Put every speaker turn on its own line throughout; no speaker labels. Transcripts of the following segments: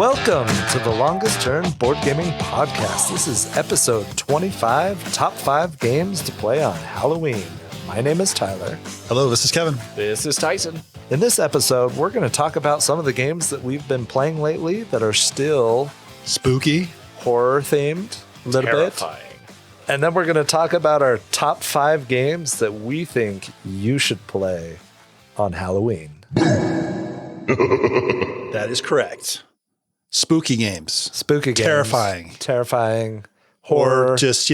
Welcome to the Longest Turn Board Gaming Podcast. This is episode 25, Top 5 Games to Play on Halloween. My name is Tyler.
Hello, this is Kevin.
This is Tyson.
In this episode, we're going to talk about some of the games that we've been playing lately that are still
Spooky.
horror-themed, a little
Terrifying.
bit. And then we're going to talk about our top 5 games that we think you should play on Halloween.
That is correct. Spooky games.
Spooky games. Terrifying. Horror.
Or just,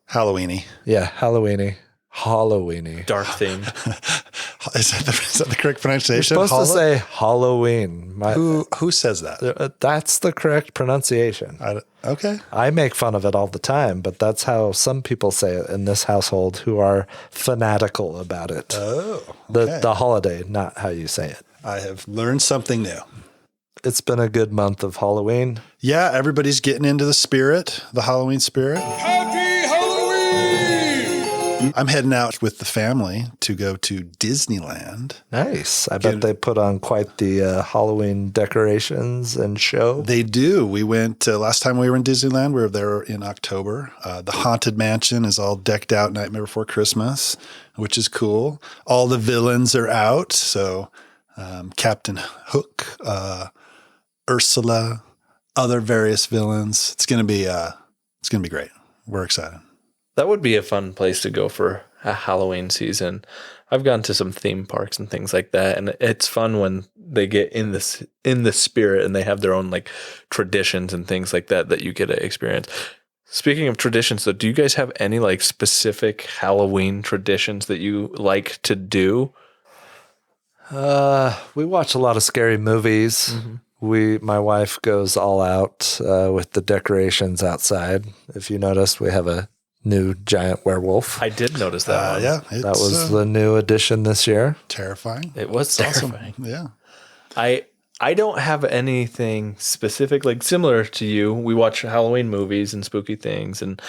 Halloween-y.
Yeah, Halloween-y.
Dark theme.
Is that the correct pronunciation?
You're supposed to say Halloween.
Who says that?
That's the correct pronunciation.
Okay.
I make fun of it all the time, but that's how some people say it in this household who are fanatical about it.
Oh, okay.
The holiday, not how you say it.
I have learned something new.
It's been a good month of Halloween.
Yeah, everybody's getting into the spirit, the Halloween spirit.
Happy Halloween!
I'm heading out with the family to go to Disneyland.
Nice. I bet they put on quite the Halloween decorations and show.
They do. We went, last time we were in Disneyland, we were there in October. The Haunted Mansion is all decked out Nightmare Before Christmas, which is cool. All the villains are out. So Captain Hook, Ursula, other various villains. It's gonna be great. We're excited.
That would be a fun place to go for a Halloween season. I've gone to some theme parks and things like that, and it's fun when they get in the spirit and they have their own like traditions and things like that you get to experience. Speaking of traditions, though, do you guys have any like specific Halloween traditions that you like to do?
We watch a lot of scary movies. Mm-hmm. My wife goes all out with the decorations outside. If you noticed, we have a new giant werewolf.
I did notice that.
Yeah,
that was the new addition this year.
Terrifying.
It was terrifying.
Yeah.
I don't have anything specific, like similar to you. We watch Halloween movies and spooky things and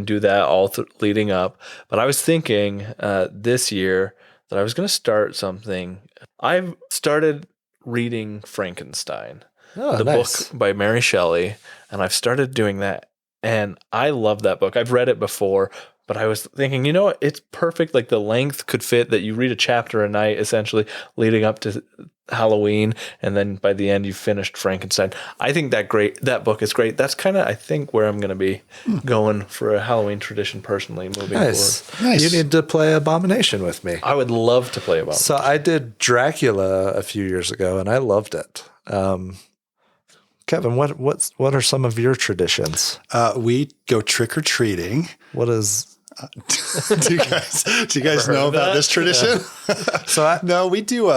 do that all leading up. But I was thinking this year that I was going to start something. I've started reading Frankenstein, the book by Mary Shelley, and I've started doing that. And I love that book. I've read it before, but I was thinking, it's perfect. Like the length could fit that you read a chapter a night, essentially leading up to Halloween. And then by the end, you've finished Frankenstein. I think that book is great. That's kind of, I think, where I'm going to be going for a Halloween tradition personally moving forward.
Nice. You need to play Abomination with me.
I would love to play Abomination.
So I did Dracula a few years ago, and I loved it. Kevin, what are some of your traditions?
We go trick or treating.
What is?
Do you guys know about this tradition?
Yeah.
We do.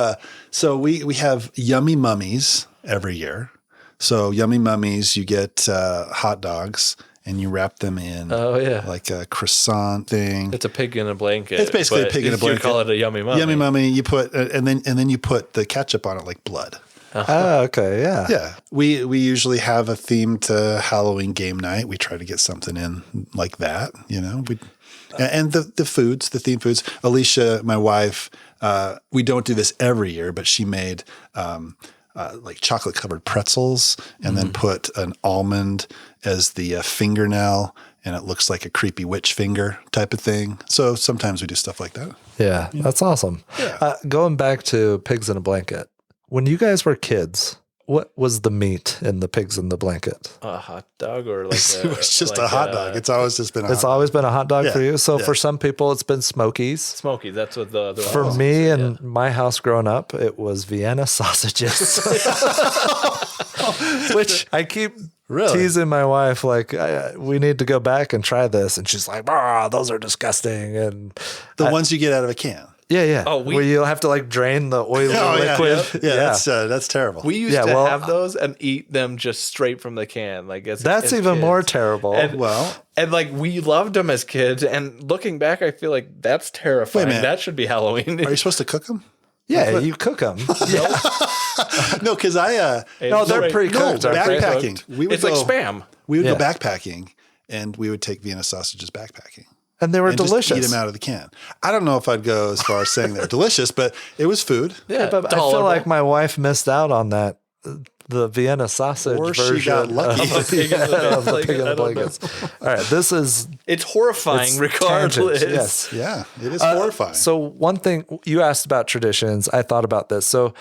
So we have Yummy Mummies every year. So Yummy Mummies, you get hot dogs and you wrap them in.
Oh yeah,
like a croissant thing.
It's a pig in a blanket.
It's basically a pig in a blanket.
You call it a Yummy Mummy.
Yummy Mummy. You put and then you put the ketchup on it like blood.
Oh, okay, yeah.
Yeah. We usually have a themed Halloween game night. We try to get something in like that, And the themed foods. Alicia, my wife, we don't do this every year, but she made like chocolate covered pretzels and then put an almond as the fingernail, and it looks like a creepy witch finger type of thing. So sometimes we do stuff like that.
Yeah. That's awesome.
Yeah.
Going back to Pigs in a Blanket. When you guys were kids, what was the meat in the Pigs in the Blanket?
A hot dog or like
it was just a hot dog. It's always just been a hot dog.
It's always been a hot dog for you? So for some people, it's been Smokies.
Smoky, that's what the
For me and my house growing up, it was Vienna sausages. Which I keep teasing my wife, like, we need to go back and try this. And she's like, those are disgusting. And
the ones you get out of a can.
Yeah. Oh, where you'll have to like drain the oily liquid.
Yeah. That's terrible.
We used to have those and eat them just straight from the can. Like
that's even kids. More terrible.
And like we loved them as kids. And looking back, I feel like that's terrifying.
Wait a minute.
That should be Halloween.
Are you supposed to cook them?
Yeah, you cook them.
Yeah. No, because
they're pre-cooked.
No, backpacking.
It's like Spam.
We would go backpacking, and we would take Vienna sausages backpacking.
And they were delicious.
Just eat them out of the can. I don't know if I'd go as far as saying they're delicious, but it was food.
Yeah, but I feel like my wife missed out on that the Vienna sausage
Or
version
she got lucky.
of the Pig in the Blankets. All right, this is
It's horrifying regardless.
tangent, yes.
Yeah, it is horrifying.
So one thing you asked about traditions, I thought about this. So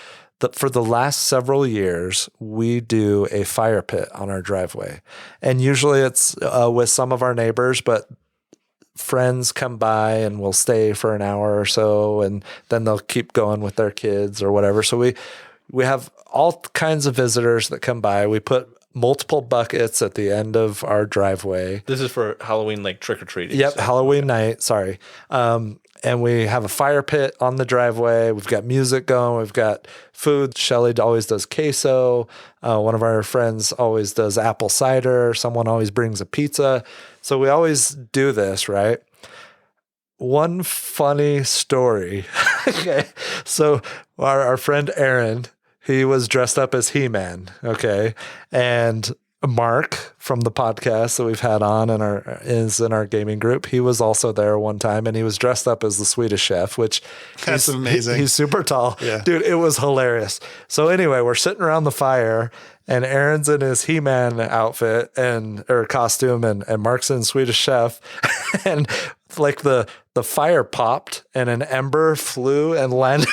for the last several years, we do a fire pit on our driveway, and usually it's with some of our neighbors, but friends come by and we'll stay for an hour or so, and then they'll keep going with their kids or whatever. So we have all kinds of visitors that come by. We put multiple buckets at the end of our driveway.
This is for Halloween, like trick-or-treating.
Yep,
so.
Halloween night, sorry. And we have a fire pit on the driveway. We've got music going. We've got food. Shelly always does queso. One of our friends always does apple cider. Someone always brings a pizza. So we always do this, right? One funny story. Okay. So our friend Aaron, he was dressed up as He-Man. Okay. And Mark from the podcast that we've had on is in our gaming group. He was also there one time, and he was dressed up as the Swedish Chef, which
That's amazing.
He's super tall.
Yeah.
Dude, it was hilarious. So anyway, we're sitting around the fire, and Aaron's in his He-Man outfit or costume, and Mark's in Swedish Chef. And like the fire popped and an ember flew and landed.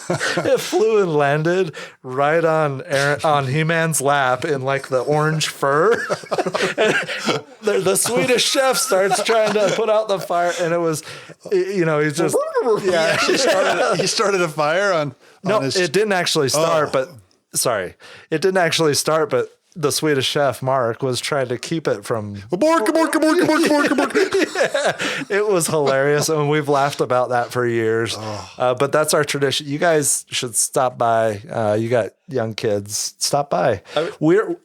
It flew and landed right on He-Man's lap in like the orange fur. And the Swedish Chef starts trying to put out the fire, and it was, he's just
He started a fire on his...
it didn't actually start, but the Swedish Chef, Mark, was trying to keep it from...
Bork.
It was hilarious, and we've laughed about that for years. But that's our tradition. You guys should stop by. You got young kids. Stop by.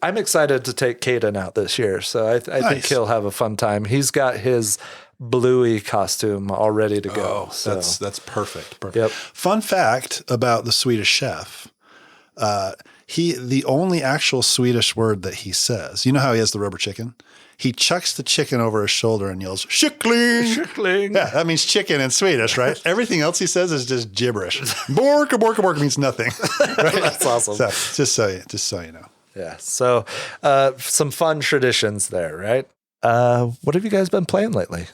I'm excited to take Caden out this year, so I think he'll have a fun time. He's got his Bluey costume all ready to go. So
That's perfect.
Yep.
Fun fact about the Swedish Chef. The only actual Swedish word that he says, you know how he has the rubber chicken? He chucks the chicken over his shoulder and yells, "Kyckling!"
Kyckling.
Yeah, that means chicken in Swedish, right? Everything else he says is just gibberish. Bork means nothing. Right?
That's awesome.
So, just so you know.
Yeah. So some fun traditions there, right? What have you guys been playing lately?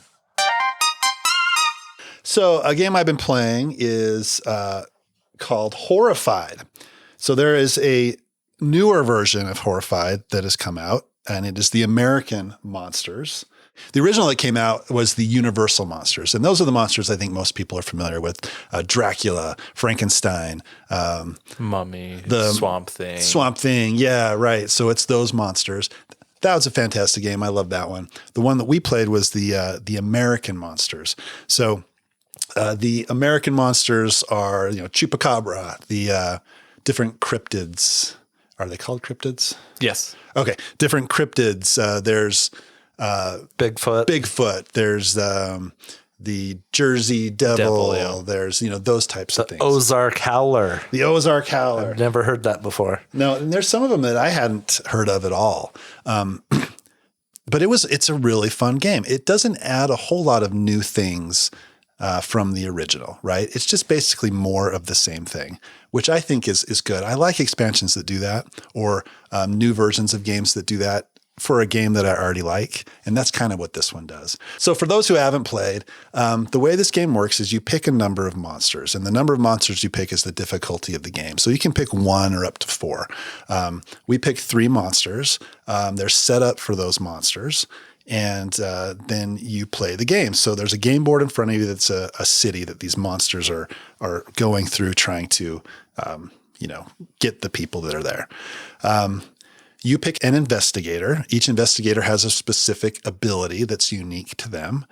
So a game I've been playing is called Horrified. So there is a newer version of Horrified that has come out, and it is the American monsters. The original that came out was the Universal monsters, and those are the monsters I think most people are familiar with. Dracula, Frankenstein,
Mummy,
the
Swamp Thing.
Swamp Thing, yeah, right. So it's those monsters. That was a fantastic game. I love that one. The one that we played was the American monsters. So the American monsters are, Chupacabra, the different cryptids. Are they called cryptids?
Yes.
Okay. Different cryptids. There's Bigfoot. There's the Jersey Devil.
yeah.
There's, those types of things.
Ozark Howler.
The Ozark Howler.
I've never heard that before.
No, and there's some of them that I hadn't heard of at all. But it's a really fun game. It doesn't add a whole lot of new things from the original, right? It's just basically more of the same thing, which I think is good. I like expansions that do that, or new versions of games that do that for a game that I already like. And that's kind of what this one does. So for those who haven't played, the way this game works is you pick a number of monsters, and the number of monsters you pick is the difficulty of the game. So you can pick 1 or up to 4. We picked 3 monsters. They're set up for those monsters. And then you play the game. So there's a game board in front of you that's a city that these monsters are going through, trying to, get the people that are there. You pick an investigator. Each investigator has a specific ability that's unique to them.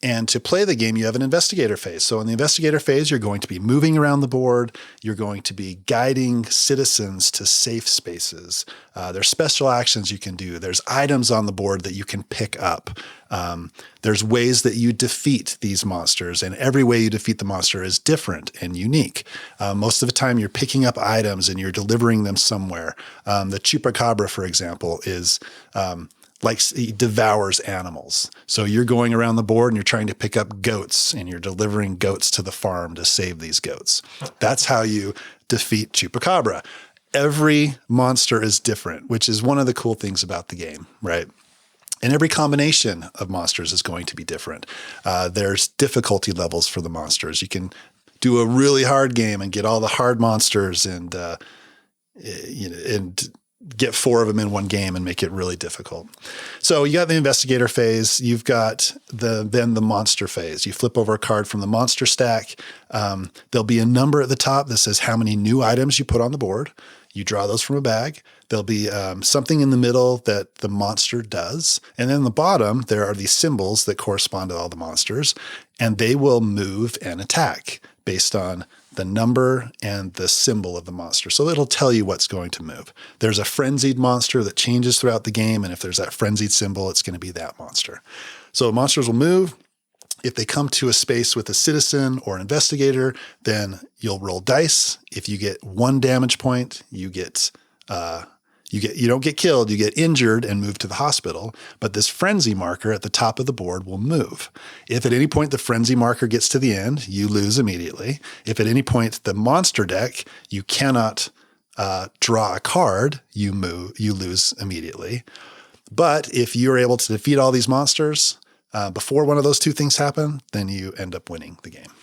And to play the game, you have an investigator phase. So in the investigator phase, you're going to be moving around the board. You're going to be guiding citizens to safe spaces. There's special actions you can do. There's items on the board that you can pick up. There's ways that you defeat these monsters, and every way you defeat the monster is different and unique. Most of the time, you're picking up items and you're delivering them somewhere. The Chupacabra, for example, is he devours animals. So you're going around the board and you're trying to pick up goats, and you're delivering goats to the farm to save these goats. That's how you defeat Chupacabra. Every monster is different, which is one of the cool things about the game, right? And every combination of monsters is going to be different. There's difficulty levels for the monsters. You can do a really hard game and get all the hard monsters and get 4 of them in one game and make it really difficult. So you got the investigator phase. You've got then the monster phase. You flip over a card from the monster stack. There'll be a number at the top that says how many new items you put on the board. You draw those from a bag. There'll be something in the middle that the monster does. And then in the bottom, there are these symbols that correspond to all the monsters, and they will move and attack based on the number and the symbol of the monster. So it'll tell you what's going to move. There's a frenzied monster that changes throughout the game, and if there's that frenzied symbol, it's going to be that monster. So monsters will move. If they come to a space with a citizen or investigator, then you'll roll dice. If you get 1 damage point, you don't get killed, you get injured and moved to the hospital, but this frenzy marker at the top of the board will move. If at any point the frenzy marker gets to the end, you lose immediately. If at any point the monster deck, you cannot draw a card, you lose immediately. But if you're able to defeat all these monsters before one of those 2 things happen, then you end up winning the game.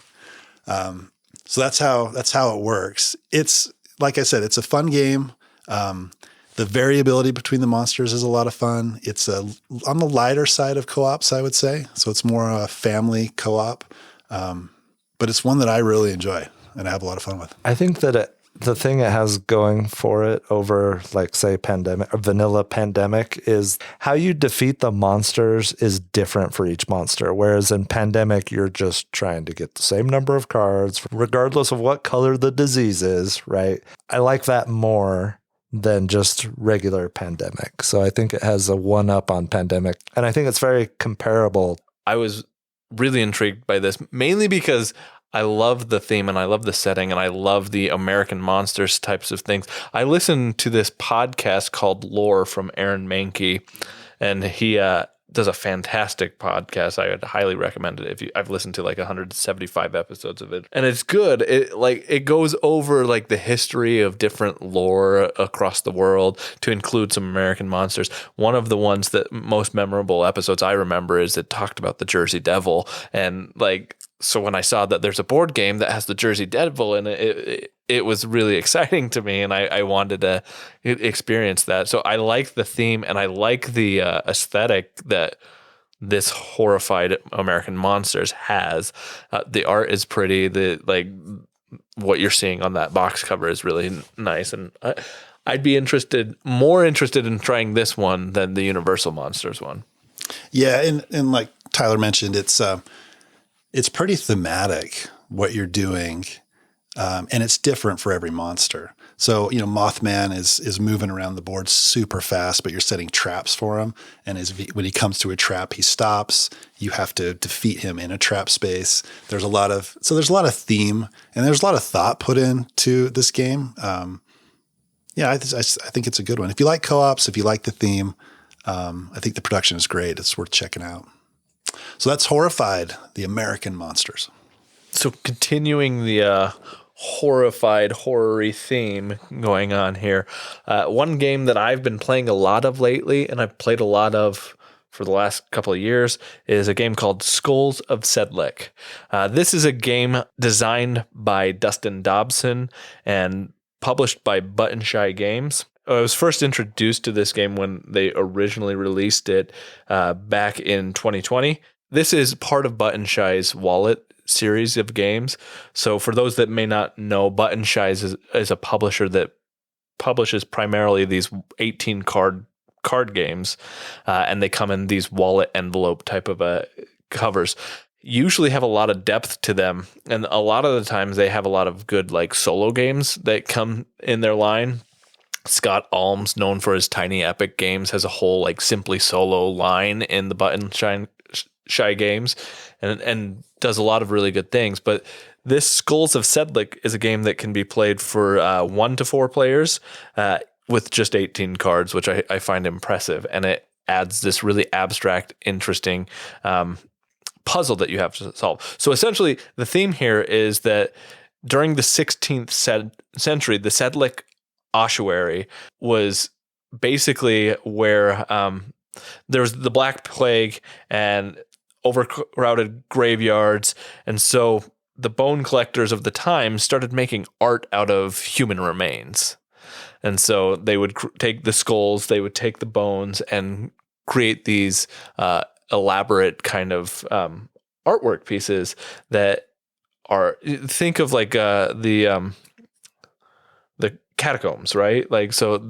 So that's how it works. It's, like I said, it's a fun game. The variability between the monsters is a lot of fun. It's on the lighter side of co-ops, I would say. So it's more a family co-op. But it's one that I really enjoy and I have a lot of fun with.
I think that the thing it has going for it over, like, say, Pandemic or vanilla Pandemic is how you defeat the monsters is different for each monster. Whereas in Pandemic, you're just trying to get the same number of cards, regardless of what color the disease is, right? I like that more than just regular Pandemic. So I think it has a 1-up on Pandemic. And I think it's very comparable.
I was really intrigued by this, mainly because I love the theme and I love the setting and I love the American monsters types of things. I listened to this podcast called Lore from Aaron Mahnke, and he does a fantastic podcast. I would highly recommend it. I've listened to like 175 episodes of it, and it's good. It goes over like the history of different lore across the world to include some American monsters. One of the ones that most memorable episodes I remember is it talked about the Jersey Devil, and like, so when I saw that there's a board game that has the Jersey Devil in it, it was really exciting to me, and I wanted to experience that. So I like the theme, and I like the aesthetic that this Horrified American Monsters has. The art is pretty. What you're seeing on that box cover is really nice, and I'd be more interested in trying this one than the Universal Monsters one.
Yeah, and like Tyler mentioned, it's pretty thematic what you're doing, and it's different for every monster. So, Mothman is moving around the board super fast, but you're setting traps for him. And when he comes to a trap, he stops. You have to defeat him in a trap space. There's a lot of theme, and there's a lot of thought put into this game. I think it's a good one. If you like co-ops, if you like the theme, I think the production is great. It's worth checking out. So that's Horrified, the American Monsters.
So continuing the Horrified horror-y theme going on here, one game that I've been playing a lot of lately, and I've played a lot of for the last couple of years, is a game called Skulls of Sedlec. This is a game designed by Dustin Dobson and published by Button Shy Games. I was first introduced to this game when they originally released it back in 2020. This is part of Button Shy's Wallet series of games. So for those that may not know, Button Shy is a publisher that publishes primarily these 18 card games, and they come in these wallet envelope type of covers. Usually have a lot of depth to them, and a lot of the times they have a lot of good like solo games that come in their line. Scott Alms, known for his Tiny Epic games, has a whole like Simply Solo line in the Button Shy Games, and does a lot of really good things. But this Skulls of Sedlec is a game that can be played for 1 to 4 players with just 18 cards, which I find impressive. And it adds this really abstract, interesting puzzle that you have to solve. So essentially, the theme here is that during the 16th century, the Sedlec ossuary was basically where there was the Black Plague and overcrowded graveyards. And so the bone collectors of the time started making art out of human remains. And so they would take the skulls, they would take the bones and create these elaborate kind of artwork pieces that are, think of like the catacombs, right? Like, so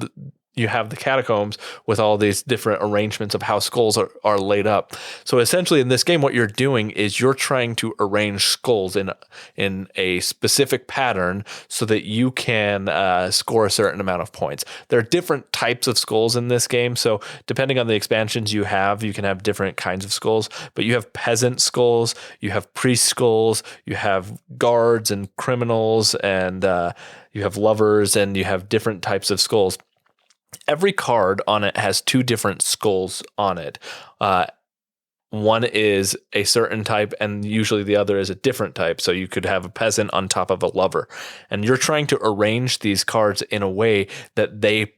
you have the catacombs with all these different arrangements of how skulls are laid up. So essentially in this game, what you're doing is you're trying to arrange skulls in a specific pattern so that you can score a certain amount of points. There are different types of skulls in this game. So depending on the expansions you can have different kinds of skulls, but you have peasant skulls, you have priest skulls, you have guards and criminals, and you have lovers, and you have different types of skulls. Every card on it has two different skulls on it. One is a certain type, and usually the other is a different type. So you could have a peasant on top of a lover. And you're trying to arrange these cards in a way that they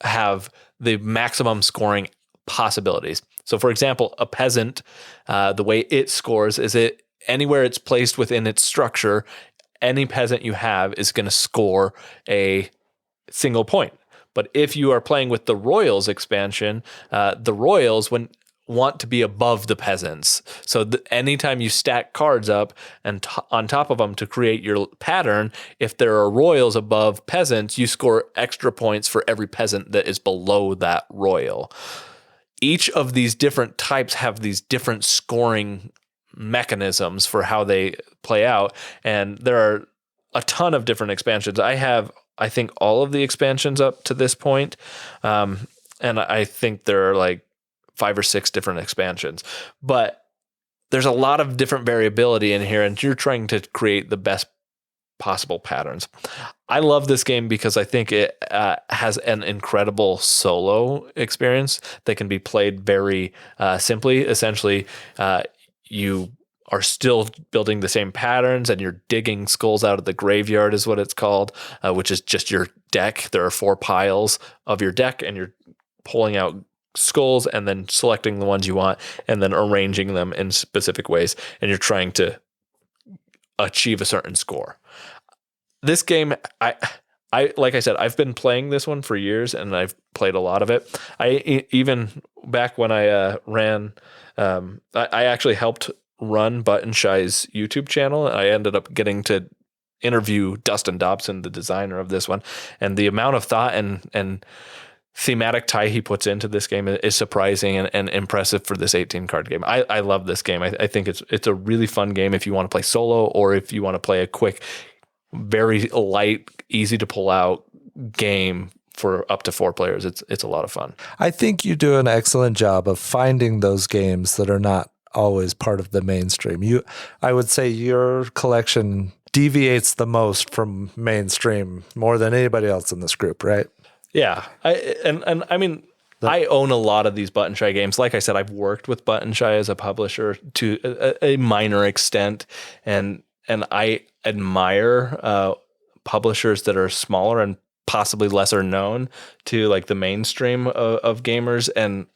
have the maximum scoring possibilities. So for example, a peasant, the way it scores is anywhere it's placed within its structure, any peasant you have is going to score a single point. But if you are playing with the Royals expansion, the Royals want to be above the peasants. So anytime you stack cards up and on top of them to create your pattern, if there are Royals above peasants, you score extra points for every peasant that is below that Royal. Each of these different types have these different scoring mechanisms for how they play out. And there are a ton of different expansions. I think all of the expansions up to this point. And I think there are like 5 or 6 different expansions, but there's a lot of different variability in here, and you're trying to create the best possible patterns. I love this game because I think it has an incredible solo experience that can be played very simply. Essentially, you are still building the same patterns, and you're digging skulls out of the graveyard is what it's called, which is just your deck. There are 4 piles of your deck, and you're pulling out skulls and then selecting the ones you want and then arranging them in specific ways. And you're trying to achieve a certain score. This game, I like I said, I've been playing this one for years, and I've played a lot of it. Even back when I ran, I actually helped run Button Shy's YouTube channel. I ended up getting to interview Dustin Dobson, the designer of this one, and the amount of thought and thematic tie he puts into this game is surprising and impressive for this 18 card game. I love this game. I think it's a really fun game if you want to play solo, or if you want to play a quick, very light, easy to pull out game for up to 4 players. It's a lot of fun.
I think you do an excellent job of finding those games that are not always part of the mainstream. I would say your collection deviates the most from mainstream more than anybody else in this group, right?
Yeah. I mean, I own a lot of these Button Shy games. Like I said, I've worked with Button Shy as a publisher to a minor extent, and I admire publishers that are smaller and possibly lesser known to like the mainstream of gamers, and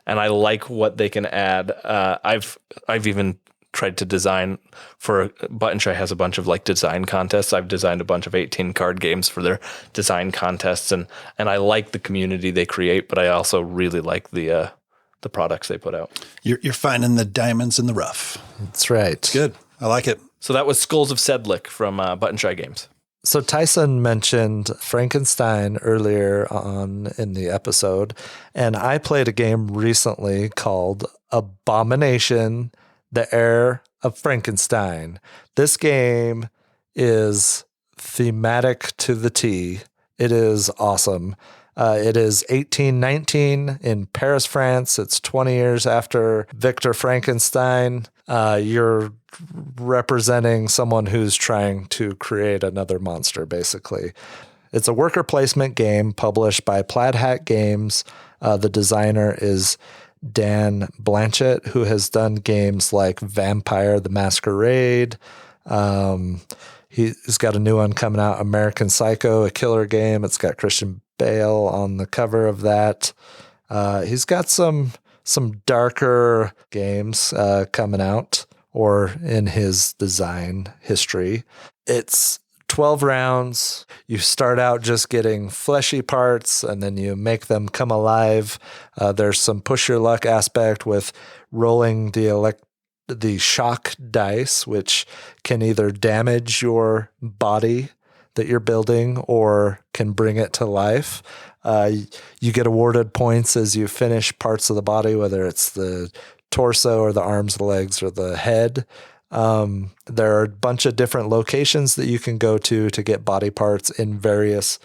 I like what they can add. I've even tried to design for Button Shy has a bunch of like design contests. I've designed a bunch of 18 card games for their design contests, and I like the community they create, but I also really like the products they put out.
You're finding the diamonds in the rough.
That's right.
Good. I like it.
So that was Skulls of Sedlec from Button Shy Games.
So Tyson mentioned Frankenstein earlier on in the episode, and I played a game recently called Abomination, the Heir of Frankenstein. This game is thematic to the T. It is awesome. It is 1819 in Paris, France. It's 20 years after Victor Frankenstein. You're representing someone who's trying to create another monster, basically. It's a worker placement game published by Plaid Hat Games. The designer is Dan Blanchett, who has done games like Vampire the Masquerade. He's got a new one coming out, American Psycho, a killer game. It's got Christian Bale on the cover of that. He's got some darker games coming out or in his design history. It's 12 rounds. You start out just getting fleshy parts and then you make them come alive. There's some push your luck aspect with rolling the shock dice, which can either damage your body that you're building or can bring it to life. You get awarded points as you finish parts of the body, whether it's the torso or the arms, the legs, or the head. There are a bunch of different locations that you can go to get body parts in various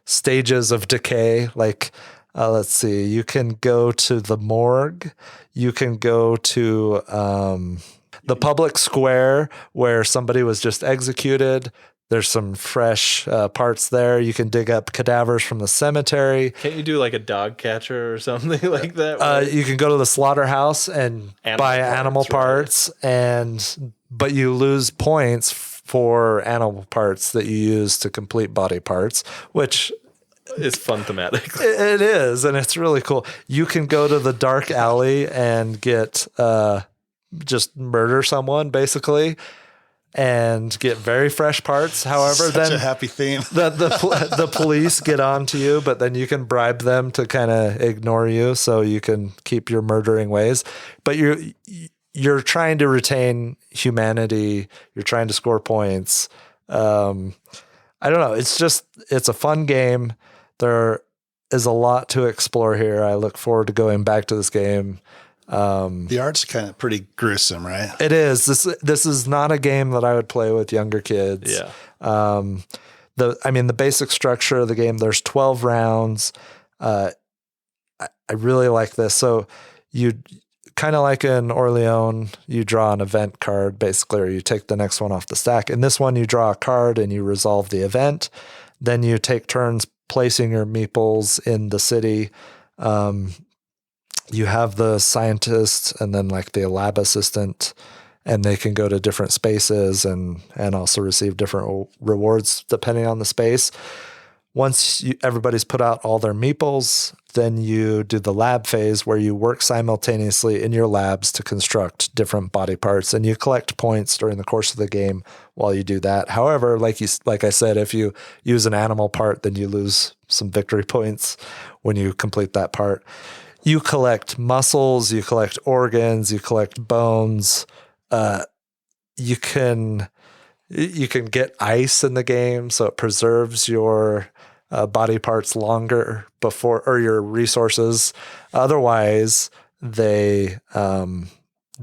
stages of decay. Like, let's see, you can go to the morgue. You can go to the public square where somebody was just executed. There's some fresh parts there. You can dig up cadavers from the cemetery.
Can't you do like a dog catcher or something like that?
You can go to the slaughterhouse and buy animal parts, but you lose points for animal parts that you use to complete body parts, which
is fun thematically.
It is, and it's really cool. You can go to the dark alley and get just murder someone, basically, and get very fresh parts. However,
Such a happy theme.
the police get onto you, but then you can bribe them to kind of ignore you so you can keep your murdering ways. But you're trying to retain humanity. You're trying to score points. I don't know. It's a fun game. There is a lot to explore here. I look forward to going back to this game.
The art's kind of pretty gruesome, right?
It is. This is not a game that I would play with younger kids.
Yeah.
The basic structure of the game, there's 12 rounds. I really like this. So you kind of like in Orleans, you draw an event card basically, or you take the next one off the stack. In this one, you draw a card and you resolve the event. Then you take turns placing your meeples in the city. You have the scientist and then like the lab assistant, and they can go to different spaces and also receive different rewards depending on the space. Once everybody's put out all their meeples, then you do the lab phase where you work simultaneously in your labs to construct different body parts, and you collect points during the course of the game while you do that. However, like I said, if you use an animal part, then you lose some victory points when you complete that part. You collect muscles, you collect organs, you collect bones. You can get ice in the game, so it preserves your body parts longer or your resources. Otherwise, they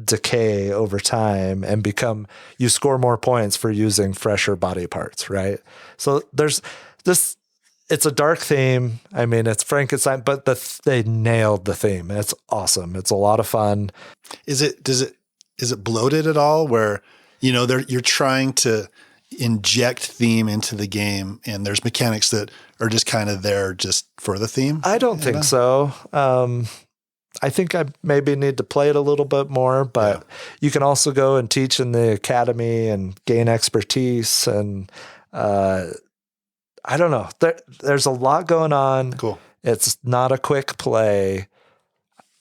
decay over time and you score more points for using fresher body parts, right? So there's this. It's a dark theme. I mean, it's Frankenstein, but they nailed the theme. It's awesome. It's a lot of fun.
Is it bloated at all? Where you're trying to inject theme into the game, and there's mechanics that are just kind of there just for the theme?
I don't think so. I think I maybe need to play it a little bit more, but you can also go and teach in the academy and gain expertise. And I don't know. There's a lot going on.
Cool.
It's not a quick play.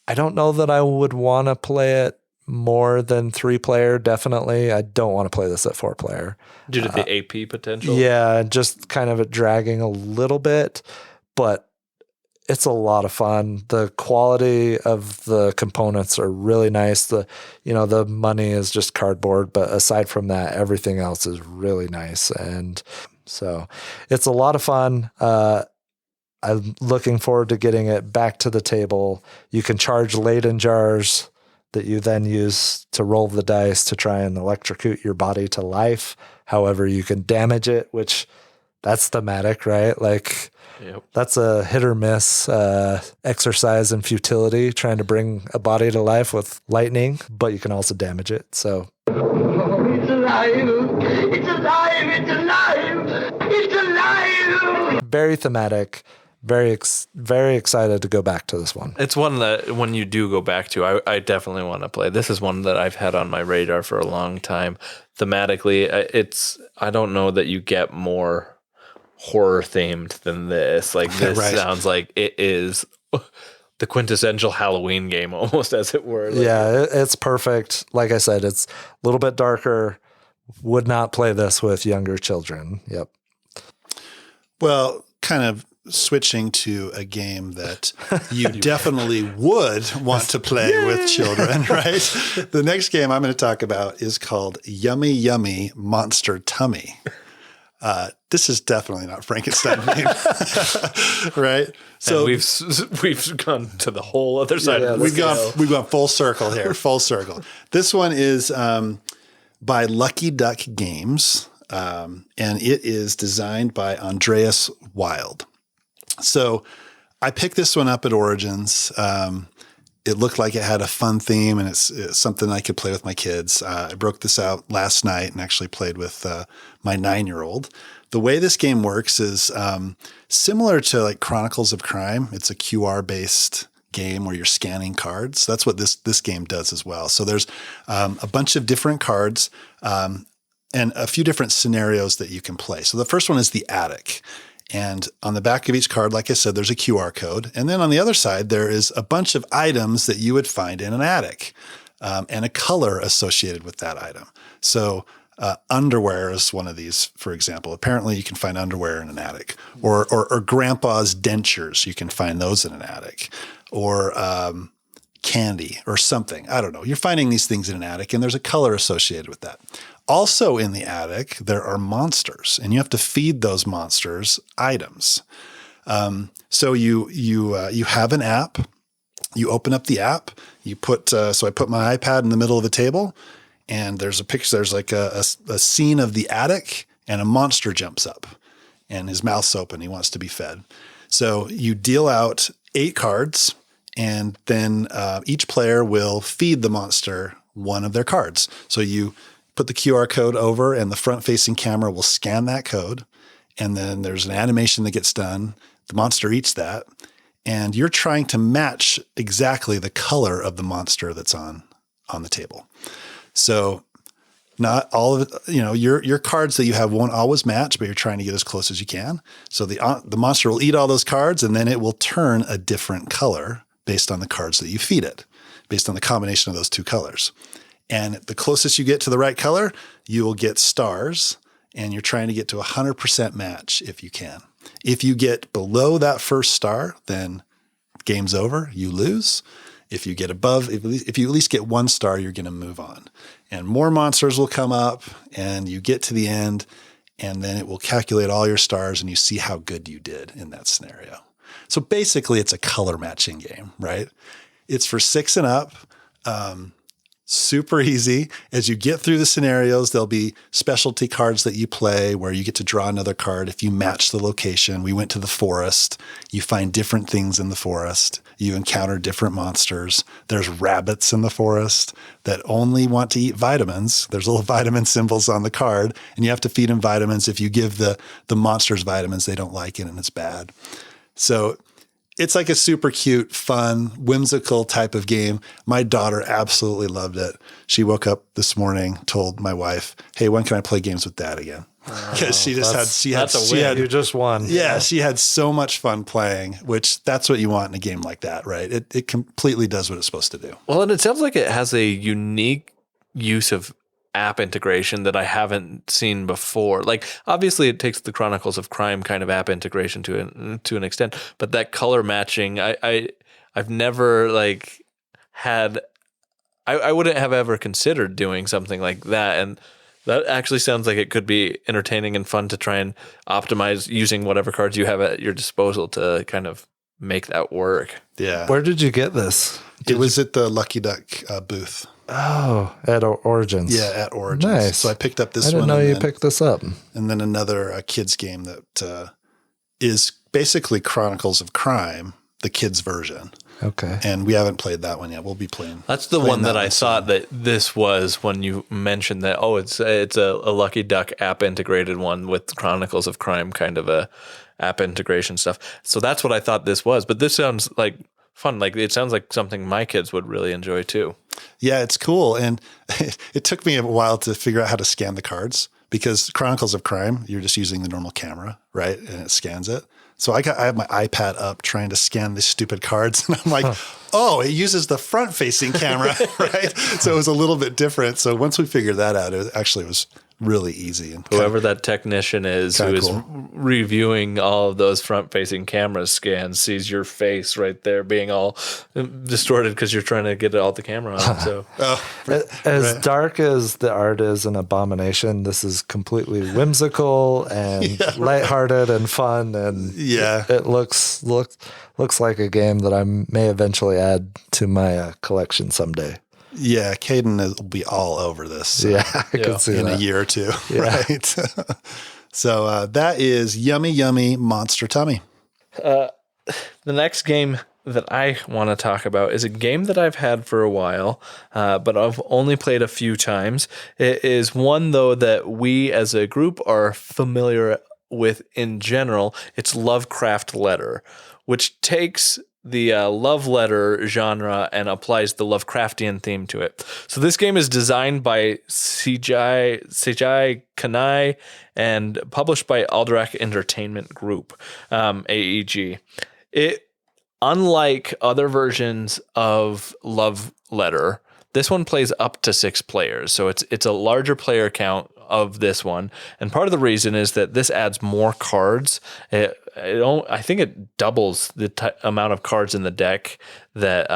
I don't know that I would want to play it more than 3-player. Definitely. I don't want to play this at 4-player.
Due to the AP potential?
Yeah, just kind of dragging a little bit, but it's a lot of fun. The quality of the components are really nice. The money is just cardboard, but aside from that, everything else is really nice. And so it's a lot of fun. I'm looking forward to getting it back to the table. You can charge Leyden jars that you then use to roll the dice to try and electrocute your body to life. However, you can damage it, which that's thematic, right? Like, That's a hit or miss exercise in futility, trying to bring a body to life with lightning, but you can also damage it. So
it's alive! It's alive! It's alive! It's alive!
Very thematic, very excited to go back to this one.
It's one that when you do go back to, I definitely want to play. This is one that I've had on my radar for a long time. Thematically, I don't know that you get more horror themed than this. Like this
Right.
sounds like it is the quintessential Halloween game, almost, as it were. Like,
Yeah, it's perfect. Like I said, it's a little bit darker. Would not play this with younger children. Yep.
Well, kind of switching to a game that you definitely would want to play with children, right? The next game I'm going to talk about is called Yummy Yummy Monster Tummy. This is definitely not Frankenstein name, right?
So we've gone to the whole other side. Of the
we've gone full circle here, full circle. This one is by Lucky Duck Games, and it is designed by Andreas Wild. So I picked this one up at Origins. It looked like it had a fun theme, and it's something I could play with my kids. I broke this out last night and actually played with my 9-year-old. The way this game works is similar to like Chronicles of Crime. It's a QR-based game where you're scanning cards. That's what this game does as well. So there's a bunch of different cards and a few different scenarios that you can play. So the first one is the attic. And on the back of each card, like I said, there's a QR code. And then on the other side, there is a bunch of items that you would find in an attic and a color associated with that item. So underwear is one of these, for example. Apparently, you can find underwear in an attic. Or grandpa's dentures, you can find those in an attic. Or candy or something. I don't know. You're finding these things in an attic, and there's a color associated with that. Also in the attic, there are monsters, and you have to feed those monsters items. So you have an app. You open up the app. You put so I put my iPad in the middle of the table, and there's a picture. There's like a scene of the attic, and a monster jumps up, and his mouth's open. He wants to be fed. So you deal out 8 cards, and then each player will feed the monster one of their cards. So you put the QR code over, and the front-facing camera will scan that code, and then there's an animation that gets done. The monster eats that, and you're trying to match exactly the color of the monster that's on the table. So not all of it, your cards that you have won't always match, but you're trying to get as close as you can. So the monster will eat all those cards, and then it will turn a different color based on the cards that you feed it, based on the combination of those 2 colors. And the closest you get to the right color, you will get stars, and you're trying to get to 100% match if you can. If you get below that first star, then game's over, you lose. If you get above, if you at least get 1 star, you're going to move on. And more monsters will come up, and you get to the end, and then it will calculate all your stars, and you see how good you did in that scenario. So basically, it's a color matching game, right? It's for 6 and up. Super easy. As you get through the scenarios, there'll be specialty cards that you play where you get to draw another card if you match the location. We went to the forest. You find different things in the forest. You encounter different monsters. There's rabbits in the forest that only want to eat vitamins. There's little vitamin symbols on the card, and you have to feed them vitamins. If you give the monsters vitamins, they don't like it, and it's bad. So it's like a super cute, fun, whimsical type of game. My daughter absolutely loved it. She woke up this morning, told my wife, "Hey, when can I play games with Dad again?" Because she
you just won.
Yeah, she had so much fun playing, which that's what you want in a game like that, right? It completely does what it's supposed to do.
Well, and it sounds like it has a unique use of app integration that I haven't seen before. Like, obviously it takes the Chronicles of Crime kind of app integration to an extent, but that color matching, I've never had, I wouldn't have ever considered doing something like that. And that actually sounds like it could be entertaining and fun to try and optimize using whatever cards you have at your disposal to kind of make that work.
Yeah.
Where did you get this?
It was at the Lucky Duck booth.
Oh, at Origins.
Yeah, at Origins.
Nice.
So I picked up this one.
I didn't know you picked this up.
And then another kids game that is basically Chronicles of Crime the kids version.
Okay.
And we haven't played that one yet. We'll be playing.
That's the one that I thought that this was when you mentioned that. Oh, it's a Lucky Duck app integrated one with Chronicles of Crime kind of a app integration stuff. So that's what I thought this was. But this sounds like fun. Like it sounds like something my kids would really enjoy too.
Yeah, it's cool. And it took me a while to figure out how to scan the cards because Chronicles of Crime, you're just using the normal camera, right? And it scans it. So I have my iPad up trying to scan these stupid cards. And I'm like, oh, it uses the front facing camera, right? So it was a little bit different. So once we figured that out, it actually was really easy. And
whoever that technician is who is reviewing all of those front-facing camera scans sees your face right there being all distorted because you're trying to get it all the camera on. So,
as dark as the art is in Abomination, this is completely whimsical and lighthearted and fun, and it looks like a game that I may eventually add to my collection someday.
Yeah, Caden will be all over this.
I can see
in
that.
a year or two, right? So that is Yummy Yummy Monster Tummy.
The next game that I want to talk about is a game that I've had for a while, but I've only played a few times. It is one, though, that we as a group are familiar with in general. It's Lovecraft Letter, which takes the love letter genre and applies the Lovecraftian theme to it. So this game is designed by Sejai Kanai and published by Alderac Entertainment Group, AEG. It, unlike other versions of Love Letter, this one plays up to 6 players. So it's a larger player count of this one. And part of the reason is that this adds more cards. I think it doubles the amount of cards in the deck that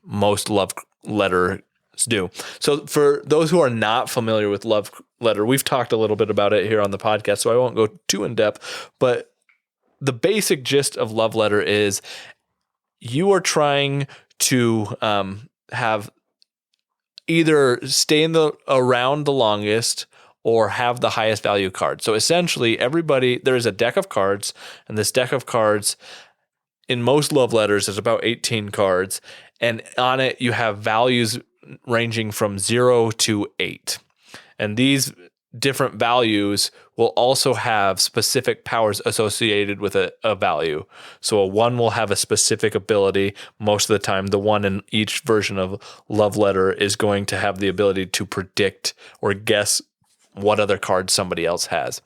most Love Letters do. So for those who are not familiar with Love Letter, we've talked a little bit about it here on the podcast, so I won't go too in depth. But the basic gist of Love Letter is you are trying to have either stay around the longest or have the highest value card. So essentially, there is a deck of cards, and this deck of cards, in most Love Letters, is about 18 cards, and on it you have values ranging from 0 to 8. And these different values will also have specific powers associated with a value. So a 1 will have a specific ability. Most of the time, the 1 in each version of Love Letter is going to have the ability to predict or guess what other card somebody else has.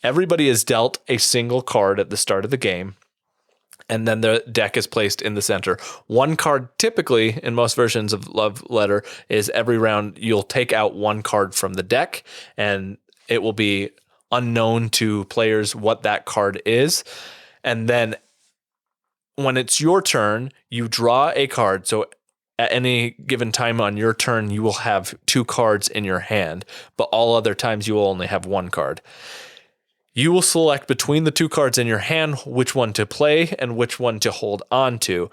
Everybody is dealt a single card at the start of the game, and then the deck is placed in the center. One card, typically in most versions of Love Letter, is every round you'll take out one card from the deck, and it will be unknown to players what that card is. And then when it's your turn, you draw a card. So at any given time on your turn, you will have 2 cards in your hand, but all other times you will only have 1 card. You will select between the 2 cards in your hand which one to play and which one to hold on to.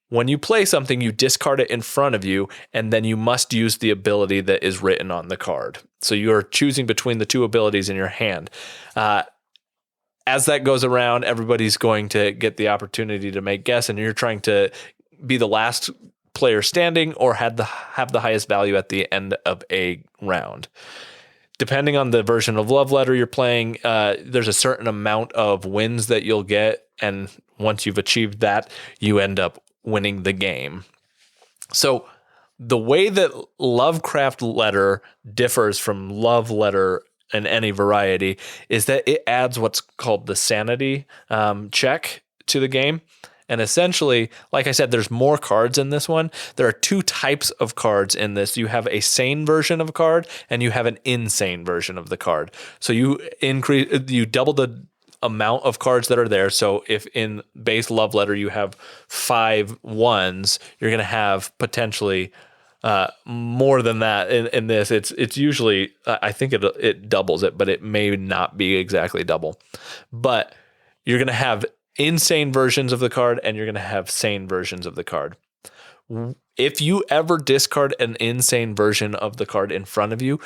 When you play something, you discard it in front of you, and then you must use the ability that is written on the card. So you're choosing between the 2 abilities in your hand. As that goes around, everybody's going to get the opportunity to make guess, and you're trying to be the last player standing or have the highest value at the end of a round. Depending on the version of Love Letter you're playing, there's a certain amount of wins that you'll get, and once you've achieved that, you end up winning the game. So the way that Lovecraft Letter differs from Love Letter in any variety is that it adds what's called the sanity check to the game. And essentially, like I said, there's more cards in this one. There are 2 types of cards in this. You have a sane version of a card, and you have an insane version of the card. So you double the amount of cards that are there. So if in base Love Letter you have 5 1s, you're going to have potentially more than that in this. It's usually, I think it doubles it, but it may not be exactly double. But you're going to have insane versions of the card, and you're going to have sane versions of the card. If you ever discard an insane version of the card in front of you,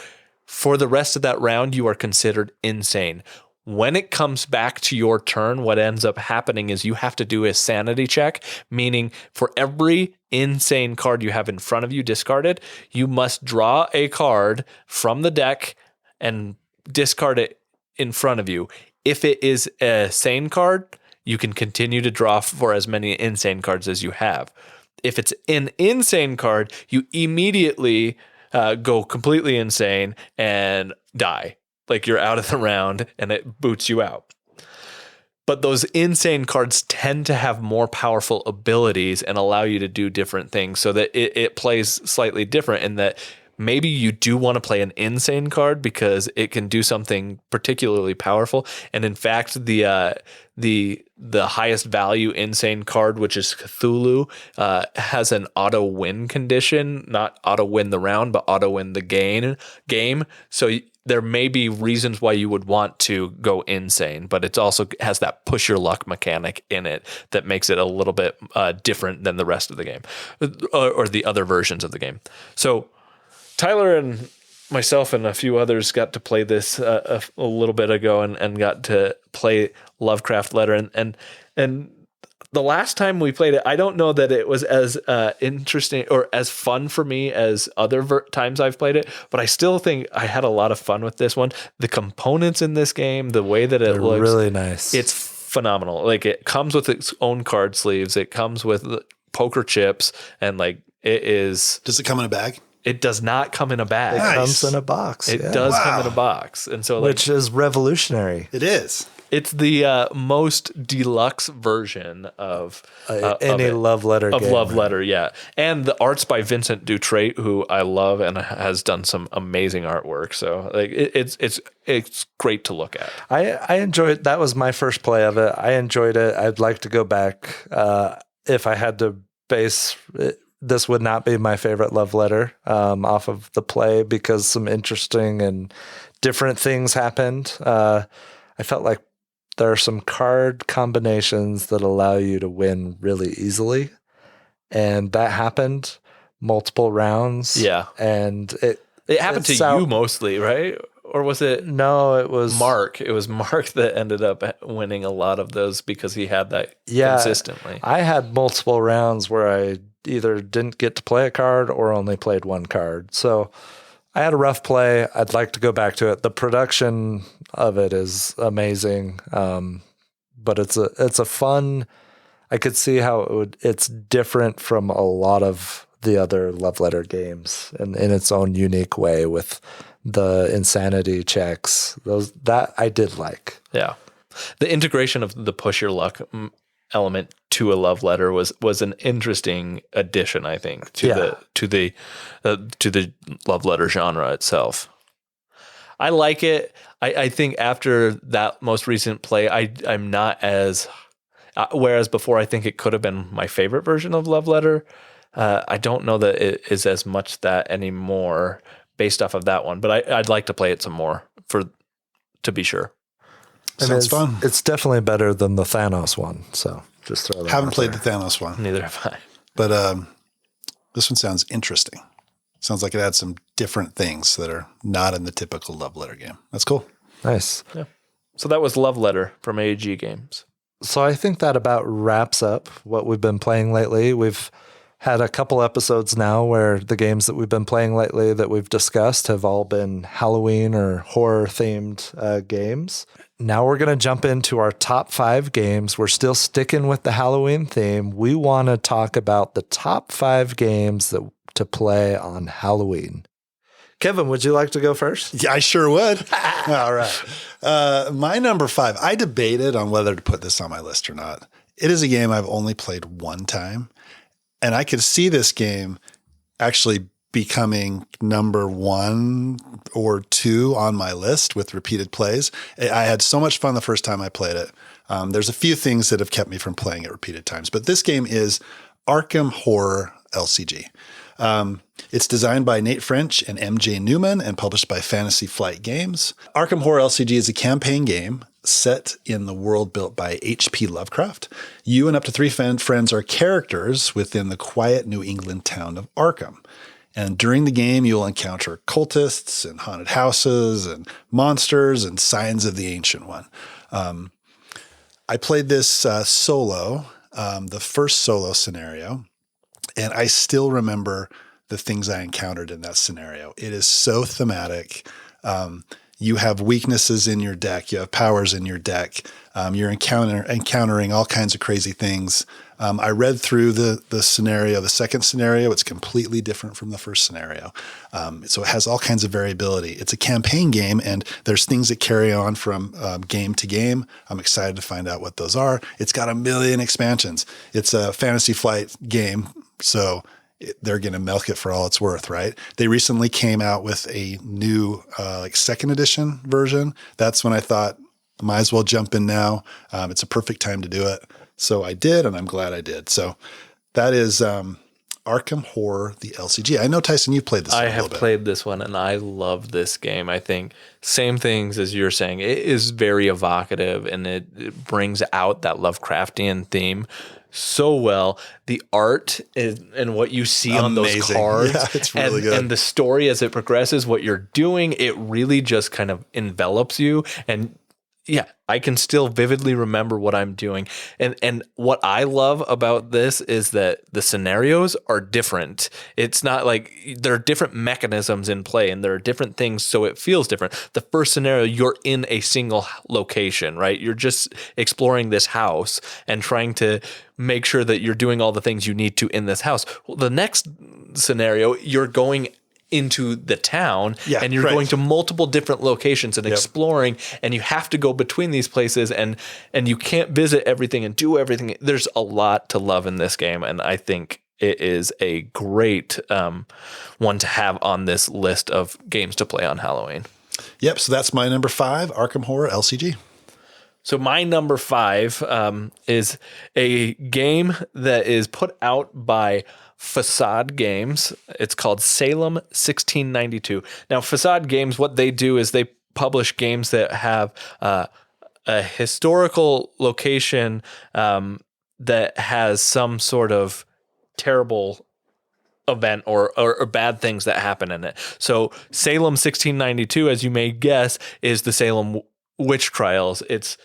for the rest of that round, you are considered insane. When it comes back to your turn, what ends up happening is you have to do a sanity check, meaning for every insane card you have in front of you discarded, you must draw a card from the deck and discard it in front of you. If it is a sane card, you can continue to draw for as many insane cards as you have. If it's an insane card, you immediately go completely insane and die. Like you're out of the round and it boots you out. But those insane cards tend to have more powerful abilities and allow you to do different things, so that it plays slightly different in that maybe you do want to play an insane card because it can do something particularly powerful. And in fact, the highest value insane card, which is Cthulhu, has an auto win condition, not auto win the round, but auto win the game. So there may be reasons why you would want to go insane, but it also has that push your luck mechanic in it that makes it a little bit different than the rest of the game, or the other versions of the game. So Tyler and myself and a few others got to play this a little bit ago and got to play Lovecraft Letter. And the last time we played it, I don't know that it was as interesting or as fun for me as other times I've played it, but I still think I had a lot of fun with this one. The components in this game, the way that it looks,
really nice.
It's phenomenal. Like, it comes with its own card sleeves. It comes with poker chips, and like, it is.
Does it come in a bag?
It does not come in a bag.
It comes in a box.
It does come in a box. And so, like,
which is revolutionary.
It is.
It's the most deluxe version of
any Love Letter game.
Love Letter, yeah. And the art's by Vincent Dutrait, who I love and has done some amazing artwork. So like it's great to look at.
I enjoyed. That was my first play of it. I enjoyed it. I'd like to go back. If I had to base it, this would not be my favorite Love Letter off of the play, because some interesting and different things happened. I felt like there are some card combinations that allow you to win really easily. And that happened multiple rounds.
Yeah.
And it
happened to you mostly, right? Or was it?
No, it was
Mark. It was Mark that ended up winning a lot of those because he had that consistently.
I had multiple rounds where I either didn't get to play a card or only played one card. So I had a rough play. I'd like to go back to it. The production of it is amazing, but it's a fun. I could see how it's different from a lot of the other Love Letter games in its own unique way, with the insanity checks. That I did like.
Yeah, the integration of the push your luck element to a Love Letter was an interesting addition, I think, to the Love Letter genre itself. I like it. I think after that most recent play, I'm not as whereas before I think it could have been my favorite version of Love Letter. I don't know that it is as much that anymore based off of that one, but I'd like to play it some more to be sure.
Sounds fun.
It's definitely better than the Thanos one. So just throw that.
Haven't played the Thanos one.
Neither have I.
But this one sounds interesting. Sounds like it adds some different things that are not in the typical Love Letter game. That's cool.
Nice.
Yeah. So that was Love Letter from AEG Games.
So I think that about wraps up what we've been playing lately. We've had a couple episodes now where the games that we've been playing lately that we've discussed have all been Halloween or horror themed games. Now we're going to jump into our top 5 games. We're still sticking with the Halloween theme. We want to talk about the top 5 games to play on Halloween. Kevin, would you like to go first?
Yeah, I sure would. All right. My number 5, I debated on whether to put this on my list or not. It is a game I've only played one time, and I could see this game actually becoming number 1 or 2 on my list with repeated plays. I had so much fun the first time I played it. There's a few things that have kept me from playing it repeated times, but this game is Arkham Horror LCG. It's designed by Nate French and MJ Newman and published by Fantasy Flight Games. Arkham Horror LCG is a campaign game set in the world built by H.P. Lovecraft. You and up to 3 friends are characters within the quiet New England town of Arkham. And during the game, you'll encounter cultists and haunted houses and monsters and signs of the Ancient One. I played this solo, the first solo scenario, and I still remember the things I encountered in that scenario. It is so thematic. You have weaknesses in your deck. You have powers in your deck. You're encountering all kinds of crazy things. I read through the scenario, the second scenario. It's completely different from the first scenario. So it has all kinds of variability. It's a campaign game, and there's things that carry on from game to game. I'm excited to find out what those are. It's got 1 million expansions. It's a Fantasy Flight game, so they're going to milk it for all it's worth, right? They recently came out with a new second edition version. That's when I thought, might as well jump in now. It's a perfect time to do it. So I did, and I'm glad I did. So that is Arkham Horror, the LCG. I know, Tyson, you've played this one a little bit.
I have played this one, and I love this game. I think same things as you're saying. It is very evocative, and it brings out that Lovecraftian theme so well. The art is, and what you see on those cards,
yeah, it's really good.
And the story as it progresses, what you're doing, it really just kind of envelops you. And yeah, I can still vividly remember what I'm doing. And what I love about this is that the scenarios are different. It's not like there are different mechanisms in play and there are different things, so it feels different. The first scenario, you're in a single location, right? You're just exploring this house and trying to make sure that you're doing all the things you need to in this house. Well, the next scenario, you're going into the town, and you're going to multiple different locations and exploring, and you have to go between these places, and you can't visit everything and do everything. There's a lot to love in this game, and I think it is a great one to have on this list of games to play on Halloween.
Yep, so that's my number 5, Arkham Horror LCG.
So my number 5 is a game that is put out by Facade Games. It's called Salem 1692. Now, Facade Games, what they do is they publish games that have a historical location that has some sort of terrible event or bad things that happen in it. So Salem 1692, as you may guess, is the Salem witch trials. It's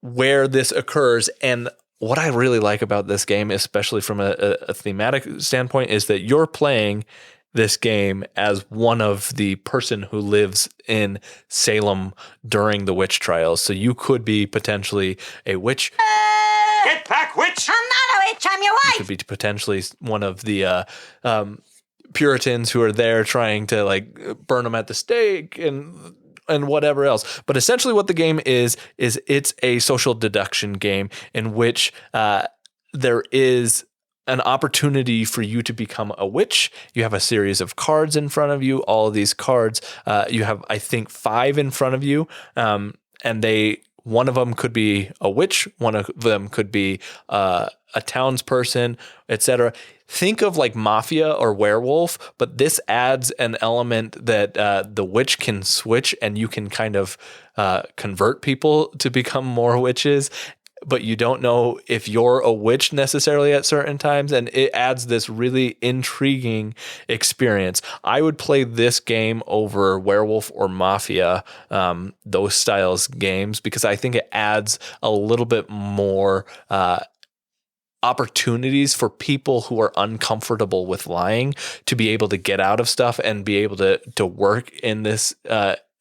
where this occurs. And what I really like about this game, especially from a thematic standpoint, is that you're playing this game as one of the person who lives in Salem during the witch trials. So you could be potentially a witch.
Get back, witch! I'm not a witch, I'm your wife!
You could be potentially one of the Puritans who are there trying to like burn them at the stake and whatever else. But essentially what the game is it's a social deduction game in which there is an opportunity for you to become a witch. You have a series of cards in front of you. All of these cards, you have, I think, 5 in front of you. And one of them could be a witch. One of them could be a townsperson, etc. Think of like mafia or werewolf, but this adds an element that the witch can switch, and you can kind of convert people to become more witches, but you don't know if you're a witch necessarily at certain times, and it adds this really intriguing experience. I would play this game over werewolf or mafia, those styles games, because I think it adds a little bit more opportunities for people who are uncomfortable with lying to be able to get out of stuff and be able to work in this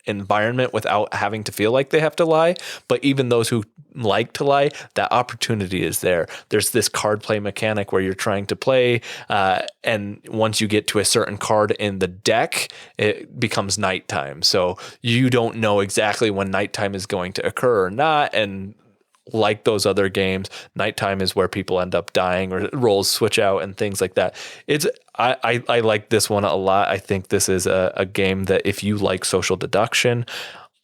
environment without having to feel like they have to lie. But even those who like to lie, that opportunity is there. There's this card play mechanic where you're trying to play, and once you get to a certain card in the deck, it becomes nighttime. So you don't know exactly when nighttime is going to occur or not, and like those other games, nighttime is where people end up dying or rolls switch out and things like that. I like this one a lot. I think this is a game that if you like social deduction,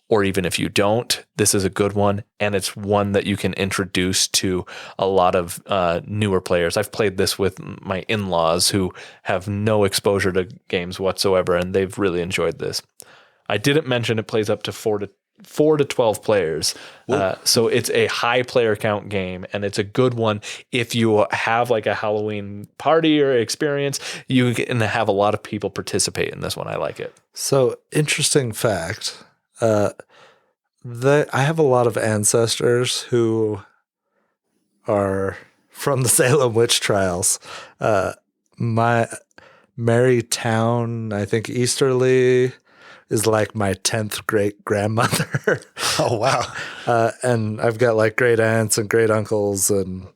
or even if you don't, this is a good one. And it's one that you can introduce to a lot of newer players. I've played this with my in-laws who have no exposure to games whatsoever, and they've really enjoyed this. I didn't mention it plays up to 4 to 4 to 12 players. So it's a high player count game, and it's a good one. If you have like a Halloween party or experience, you can have a lot of people participate in this one. I like it.
So interesting fact. I have a lot of ancestors who are from the Salem witch trials. My Mary Town, I think Easterly, is like my 10th great grandmother.
Oh, wow.
And I've got like great aunts and great uncles and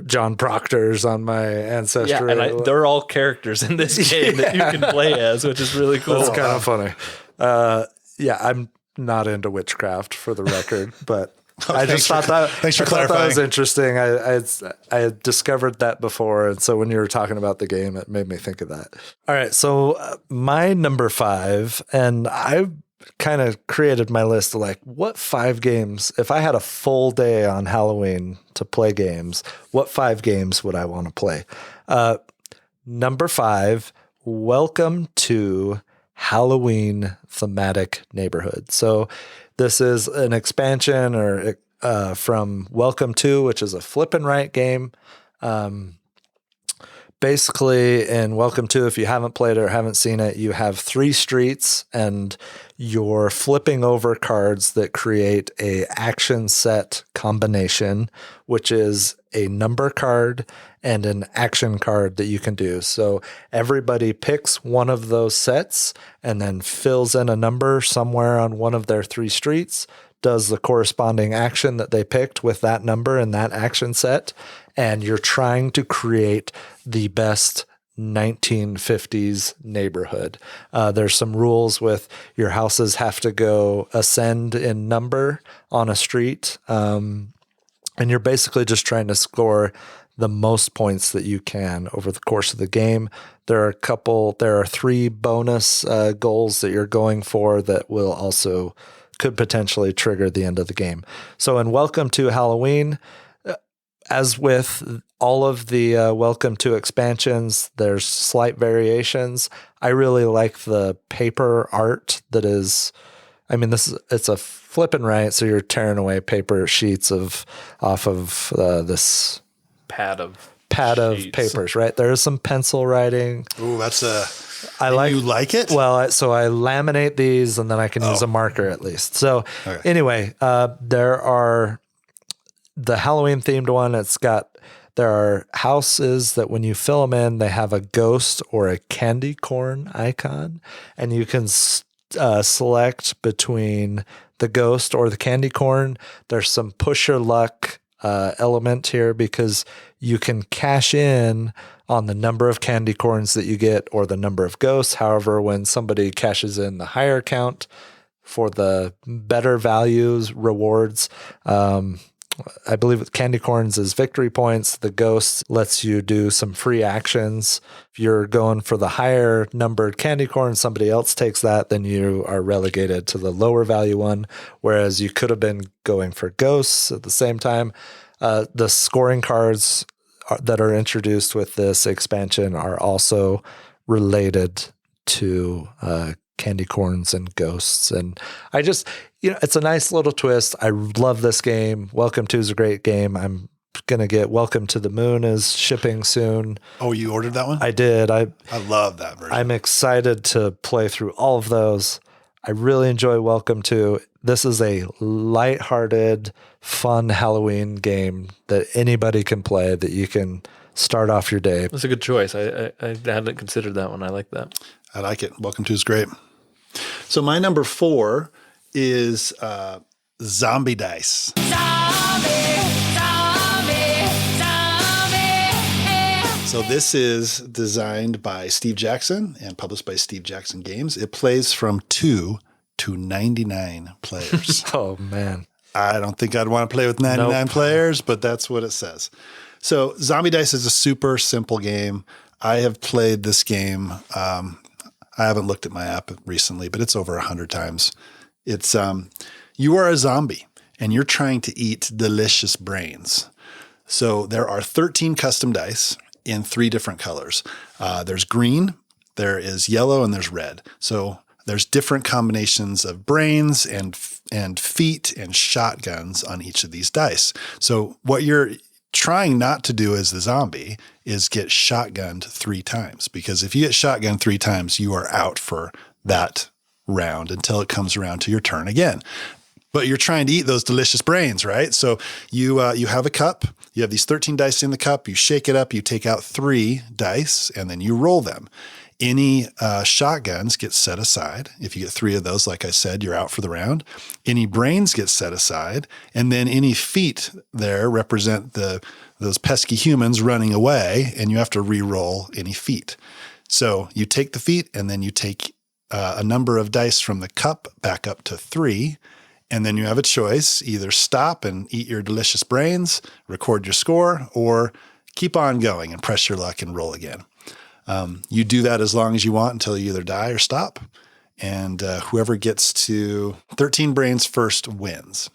John Proctor's on my ancestry.
Yeah, and they're all characters in this game that you can play as, which is really cool.
That's kind of funny. I'm not into witchcraft for the record, but I just thought that
thanks for
clarifying. That was interesting. I had discovered that before, and so when you were talking about the game, it made me think of that. All right, so my number 5, and I kind of created my list of like what 5 games, if I had a full day on Halloween to play games, what 5 games would I want to play? Number 5, Welcome to Halloween Thematic Neighborhood. So this is an expansion or from Welcome to, which is a flip and write game. Basically, in Welcome to, if you haven't played it or haven't seen it, you have 3 streets and you're flipping over cards that create a action set combination, which is a number card and an action card that you can do. So everybody picks one of those sets and then fills in a number somewhere on one of their 3 streets, does the corresponding action that they picked with that number and that action set, and you're trying to create the best 1950s neighborhood. There's some rules with your houses have to go ascend in number on a street, and you're basically just trying to score the most points that you can over the course of the game. There are 3 bonus goals that you're going for that will also could potentially trigger the end of the game. So in Welcome to Halloween, as with all of the Welcome to expansions, there's slight variations. I really like the paper art that is, it's a flip and write, so you're tearing away paper sheets off of this
pad of
papers, right? There is some pencil writing.
Ooh, that's
you
like it?
Well, so I laminate these and then I can use a marker at least. So anyway, there are the Halloween themed one. There are houses that when you fill them in, they have a ghost or a candy corn icon, and you can select between the ghost or the candy corn. There's some push your luck element here because you can cash in on the number of candy corns that you get or the number of ghosts. However, when somebody cashes in the higher count for the better values, rewards, I believe with candy corns is victory points. The ghost lets you do some free actions. If you're going for the higher numbered candy corn, somebody else takes that, then you are relegated to the lower value one, whereas you could have been going for ghosts at the same time. The scoring cards that are introduced with this expansion are also related to candy corns and ghosts. And I just, it's a nice little twist. I love this game. Welcome to is a great game. I'm going to get Welcome to the Moon is shipping soon.
Oh, you ordered that one?
I did. I
love that version.
I'm excited to play through all of those. I really enjoy Welcome to. This is a lighthearted, fun Halloween game that anybody can play, that you can start off your day.
That's a good choice. I hadn't considered that one. I like that.
I like it. Welcome to is great. So my number 4 is Zombie Dice. So this is designed by Steve Jackson and published by Steve Jackson Games. It plays from 2 to 99 players.
Oh, man.
I don't think I'd want to play with 99 players, but that's what it says. So Zombie Dice is a super simple game. I have played this game. I haven't looked at my app recently, but it's over 100 times. It's you are a zombie and you're trying to eat delicious brains. So there are 13 custom dice in 3 different colors. There's green, there is yellow, and there's red. So There's different combinations of brains and feet and shotguns on each of these dice. So what you're trying not to do as the zombie is get shotgunned 3 times, because if you get shotgunned 3 times, you are out for that round until it comes around to your turn again. But you're trying to eat those delicious brains, right? So you have a cup, you have these 13 dice in the cup, you shake it up, you take out 3 dice, and then you roll them. Any shotguns get set aside. If you get 3 of those, like I said, you're out for the round. Any brains get set aside, and then any feet there represent those pesky humans running away, and you have to re-roll any feet. So you take the feet, and then you take a number of dice from the cup back up to 3, and then you have a choice: either stop and eat your delicious brains, record your score, or keep on going and press your luck and roll again. You do that as long as you want until you either die or stop. And whoever gets to 13 brains first wins.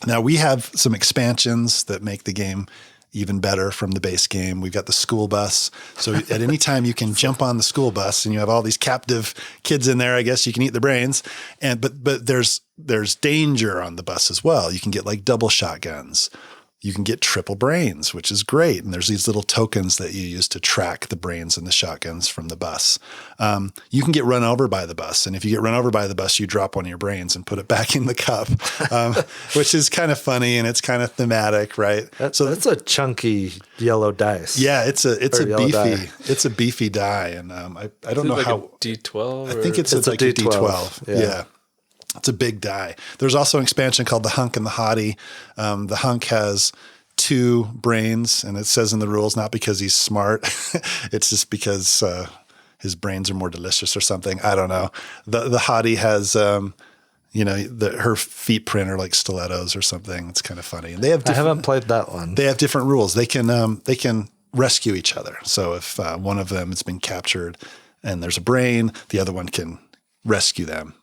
Now, we have some expansions that make the game even better from the base game. We've got the school bus. So at any time you can jump on the school bus, and you have all these captive kids in there. I guess you can eat the brains. But there's danger on the bus as well. You can get like double shotguns. You can get triple brains, which is great. And there's these little tokens that you use to track the brains and the shotguns from the bus. You can get run over by the bus. And if you get run over by the bus, you drop one of your brains and put it back in the cup, which is kind of funny, and it's kind of thematic, right?
So that's a chunky yellow dice.
Yeah, it's a
die.
beefy die. And I don't know
like
how.
A D12?
I think it's like a D12. Yeah. It's a big die. There's also an expansion called the Hunk and the Hottie. The Hunk has 2 brains, and it says in the rules, not because he's smart. It's just because his brains are more delicious or something. I don't know. The Hottie has, her feet print are like stilettos or something. It's kind of funny. And they have.
I haven't played that one.
They have different rules. They can rescue each other. So if one of them has been captured and there's a brain, the other one can rescue them.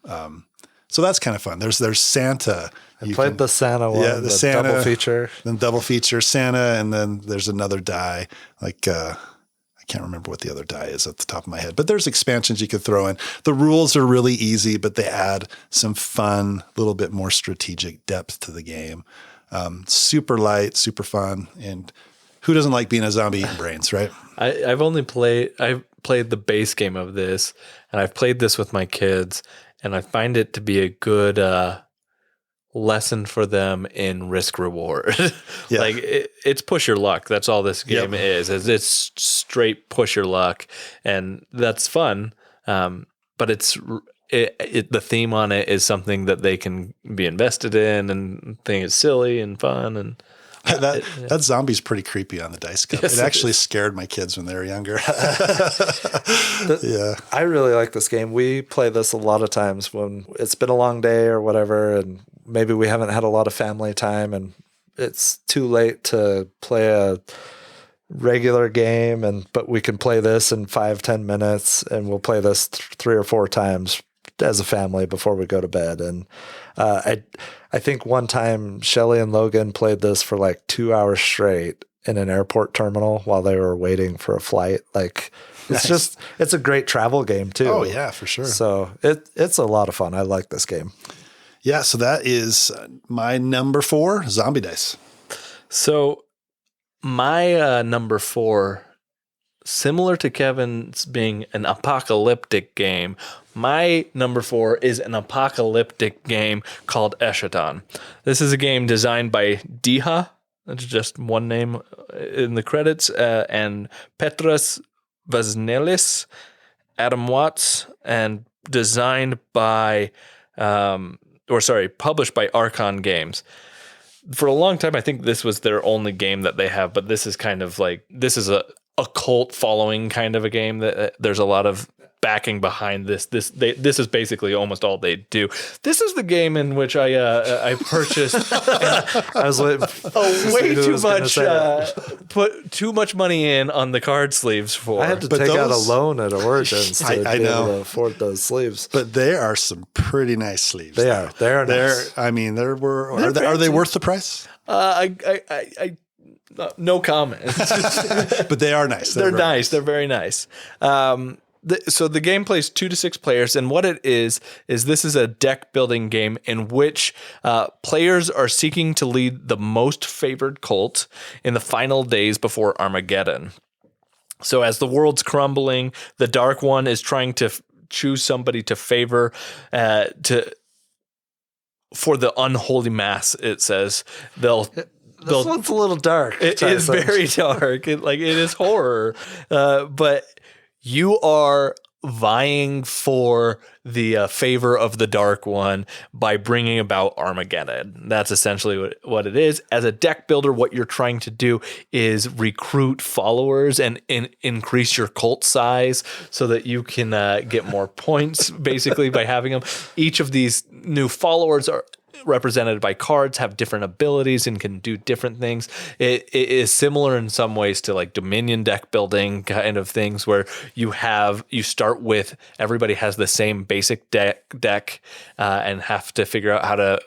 So that's kind of fun. There's Santa.
I played the Santa one.
Yeah, the Santa
double feature.
Then double feature Santa, and then there's another die. Like I can't remember what the other die is at the top of my head. But there's expansions you could throw in. The rules are really easy, but they add some fun, little bit more strategic depth to the game. Super light, super fun, and who doesn't like being a zombie eating brains, right?
I've played the base game of this, and I've played this with my kids. And I find it to be a good lesson for them in risk reward.
Yeah.
Like it's push your luck. That's all this game is. It's straight push your luck, and that's fun. But the theme on it is something that they can be invested in and think it's silly and fun. And
that zombie's pretty creepy on the dice cup.
Yes,
it actually scared my kids when they were younger. Yeah.
I really like this game. We play this a lot of times when it's been a long day or whatever, and maybe we haven't had a lot of family time and it's too late to play a regular game, but we can play this in 5-10 minutes, and we'll play this 3 or 4 times as a family before we go to bed. And I think one time Shelly and Logan played this for like 2 hours straight in an airport terminal while they were waiting for a flight. Like it's a great travel game too.
Oh yeah, for sure.
So it's a lot of fun. I like this game.
Yeah. So that is my number 4, zombie dice.
So my number 4, similar to Kevin's being an apocalyptic game, my number 4 is an apocalyptic game called Eschaton. This is a game designed by Diha, that's just one name in the credits, and Petras Vasnelis, Adam Watts, and designed by, published by Arkham Games. For a long time, I think this was their only game that they have, but this is kind of like, this is a cult following kind of a game that there's a lot of backing behind this. This is basically almost all they do. This is the game in which I purchased.
I was waiting
way too much. Put too much money in on the card sleeves for.
I had to take out a loan at Origins to
I
be
know.
able to afford those sleeves.
But they are some pretty nice sleeves.
They are. They're nice.
I mean, are they worth the price?
No comment.
But they are nice.
They're nice. They're very nice. So the game plays 2 to 6 players, and what it is this is a deck building game in which players are seeking to lead the most favored cult in the final days before Armageddon. So as the world's crumbling, the Dark One is trying to choose somebody to favor for the unholy mass. It says this
one's a little dark.
It is very dark. It is horror, but you are vying for the favor of the Dark One by bringing about Armageddon. That's essentially what it is. As a deck builder, what you're trying to do is recruit followers and increase your cult size so that you can get more points, basically, by having them. Each of these new followers are represented by cards, have different abilities, and can do different things. It is similar in some ways to like Dominion deck building kind of things, where you start with everybody has the same basic deck and have to figure out how to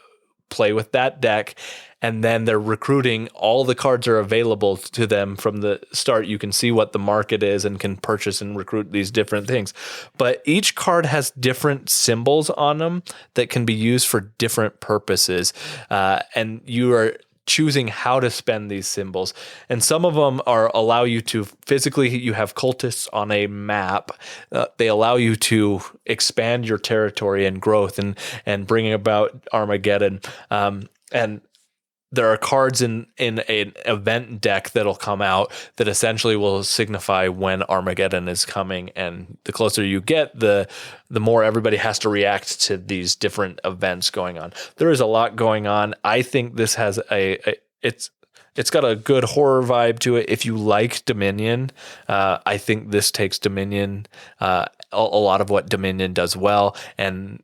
play with that deck. And then they're recruiting. All the cards are available to them from the start. You can see what the market is and can purchase and recruit these different things. But each card has different symbols on them that can be used for different purposes. And you are choosing how to spend these symbols. And some of them allow you to physically, you have cultists on a map. They allow you to expand your territory and growth and bringing about Armageddon. And there are cards in an event deck that'll come out that essentially will signify when Armageddon is coming. And the closer you get, the more everybody has to react to these different events going on. There is a lot going on. I think this has it's got a good horror vibe to it. If you like Dominion, I think this takes Dominion, a lot of what Dominion does well, and